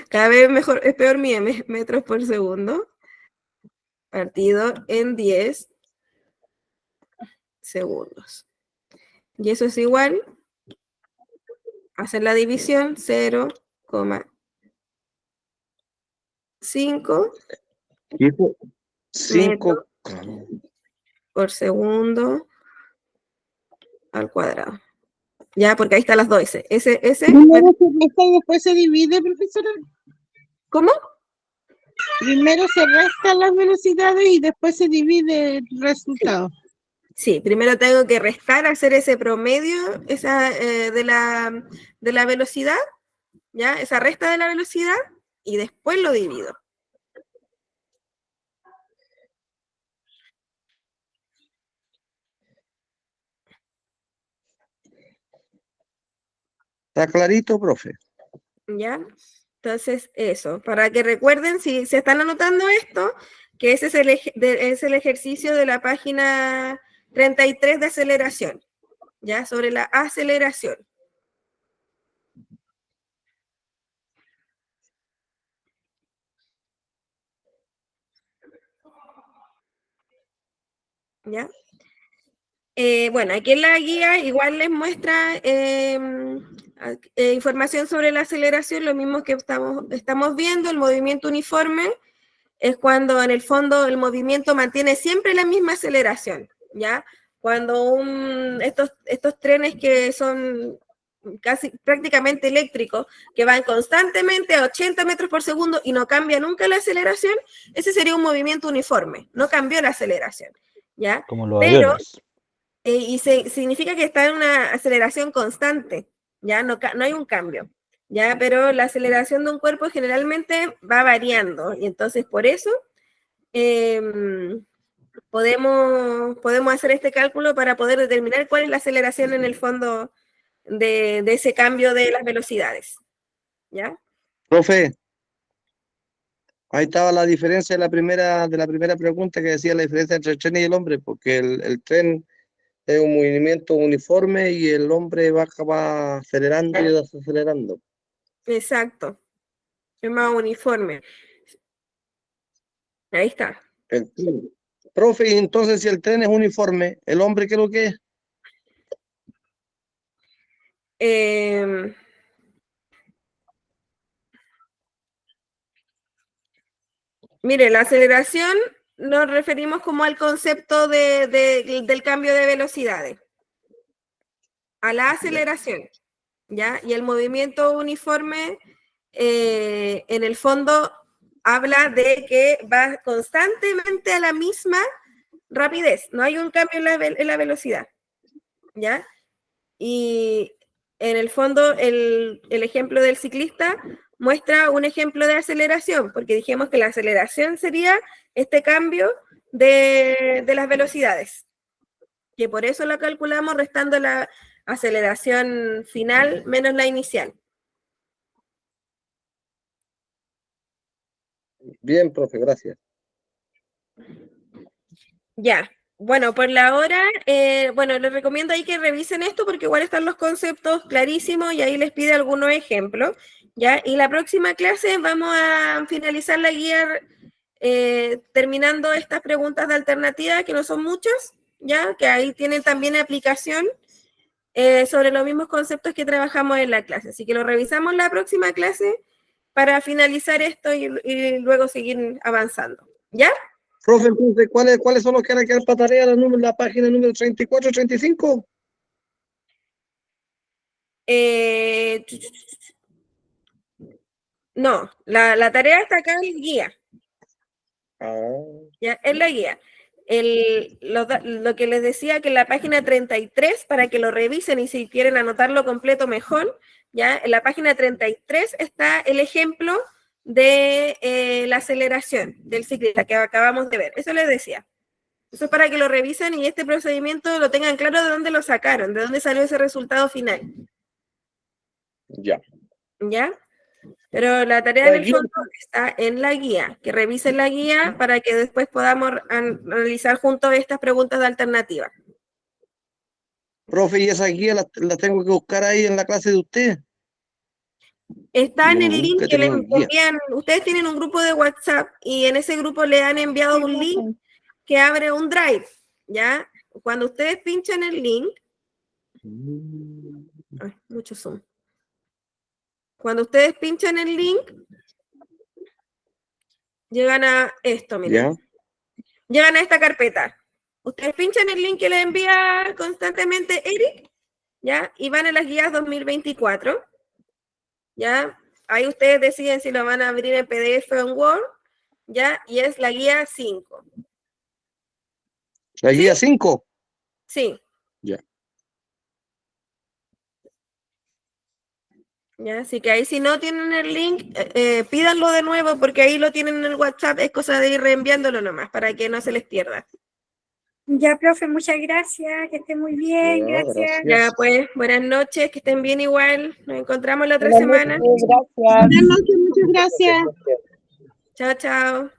Cada vez mejor, es peor mi M, metros por segundo. Partido en 10 segundos. Y eso es igual a hacer la división 0,5 5 por segundo al cuadrado. Ya, porque ahí están las dos S. Primero se resta y después se divide, profesora. ¿Cómo? Primero se restan las velocidades y después se divide el resultado. Sí, primero tengo que restar, hacer ese promedio de la velocidad, ¿ya? Esa resta de la velocidad, y después lo divido. ¿Está clarito, profe? ¿Ya? Entonces, eso, para que recuerden, si se están anotando esto, que ese es el ejercicio de la página 33 de aceleración, ¿ya? Sobre la aceleración. ¿Ya? Bueno, aquí en la guía igual les muestra información sobre la aceleración, lo mismo que estamos viendo. El movimiento uniforme es cuando en el fondo el movimiento mantiene siempre la misma aceleración, ¿ya? Cuando estos trenes que son casi prácticamente eléctricos, que van constantemente a 80 metros por segundo y no cambia nunca la aceleración, ese sería un movimiento uniforme, no cambió la aceleración, ¿ya? Como los Pero aviones. significa que está en una aceleración constante, ya no hay un cambio, ya, pero la aceleración de un cuerpo generalmente va variando, y entonces por eso podemos hacer este cálculo para poder determinar cuál es la aceleración en el fondo de ese cambio de las velocidades. ¿Ya? Profe, ahí estaba la diferencia de la primera pregunta que decía la diferencia entre el tren y el hombre, porque el tren es un movimiento uniforme y el hombre va acelerando y desacelerando. Exacto. Es más uniforme. Ahí está. El tren. Profe, y entonces si el tren es uniforme, ¿el hombre qué es lo que es? Mire, la aceleración nos referimos como al concepto del cambio de velocidades. A la aceleración, ¿ya? Y el movimiento uniforme, en el fondo, habla de que va constantemente a la misma rapidez. No hay un cambio en la velocidad, ¿ya? Y en el fondo, el ejemplo del ciclista muestra un ejemplo de aceleración, porque dijimos que la aceleración sería este cambio de las velocidades, que por eso la calculamos restando la aceleración final menos la inicial. Bien, profe, gracias. Ya, bueno, por la hora, bueno, les recomiendo ahí que revisen esto porque igual están los conceptos clarísimos y ahí les pide algunos ejemplos, ¿ya? Y la próxima clase vamos a finalizar la guía terminando estas preguntas de alternativa, que no son muchas, ¿ya? Que ahí tienen también aplicación sobre los mismos conceptos que trabajamos en la clase. Así que lo revisamos la próxima clase para finalizar esto y luego seguir avanzando, ¿ya? Profe, entonces, ¿cuáles son los que van a quedar para tarea la página número 34, 35? No, la tarea está acá en la guía. Ya, en la guía. Lo que les decía, que en la página 33, para que lo revisen y si quieren anotarlo completo mejor, ya en la página 33 está el ejemplo de la aceleración del ciclista que acabamos de ver. Eso les decía. Eso es para que lo revisen y este procedimiento lo tengan claro de dónde lo sacaron, de dónde salió ese resultado final. Ya. ¿Ya? Pero la tarea en el fondo está en la guía, que revisen la guía para que después podamos analizar juntos estas preguntas de alternativa. Profe, ¿y esa guía la tengo que buscar ahí en la clase de usted? Está en Yo el link nunca he que le tenido guía. envían. Ustedes tienen un grupo de WhatsApp y en ese grupo le han enviado un link que abre un drive, ¿ya? Cuando ustedes pinchan el link, ay, mucho zoom. Cuando ustedes pinchan el link, llegan a esto, miren. ¿Ya? Llegan a esta carpeta. Ustedes pinchan el link que les envía constantemente Eric, ¿ya? Y van a las guías 2024, ¿ya? Ahí ustedes deciden si lo van a abrir en PDF o en Word, ¿ya? Y es la guía 5. ¿La guía 5? Sí. Ya. Ya, así que ahí si no tienen el link, pídanlo de nuevo porque ahí lo tienen en el WhatsApp, es cosa de ir reenviándolo nomás para que no se les pierda. Ya, profe, muchas gracias, que esté muy bien, Ya, gracias. Ya, pues, buenas noches, que estén bien igual, nos encontramos la otra semana. Buenas noches, muchas gracias. Chao, chao.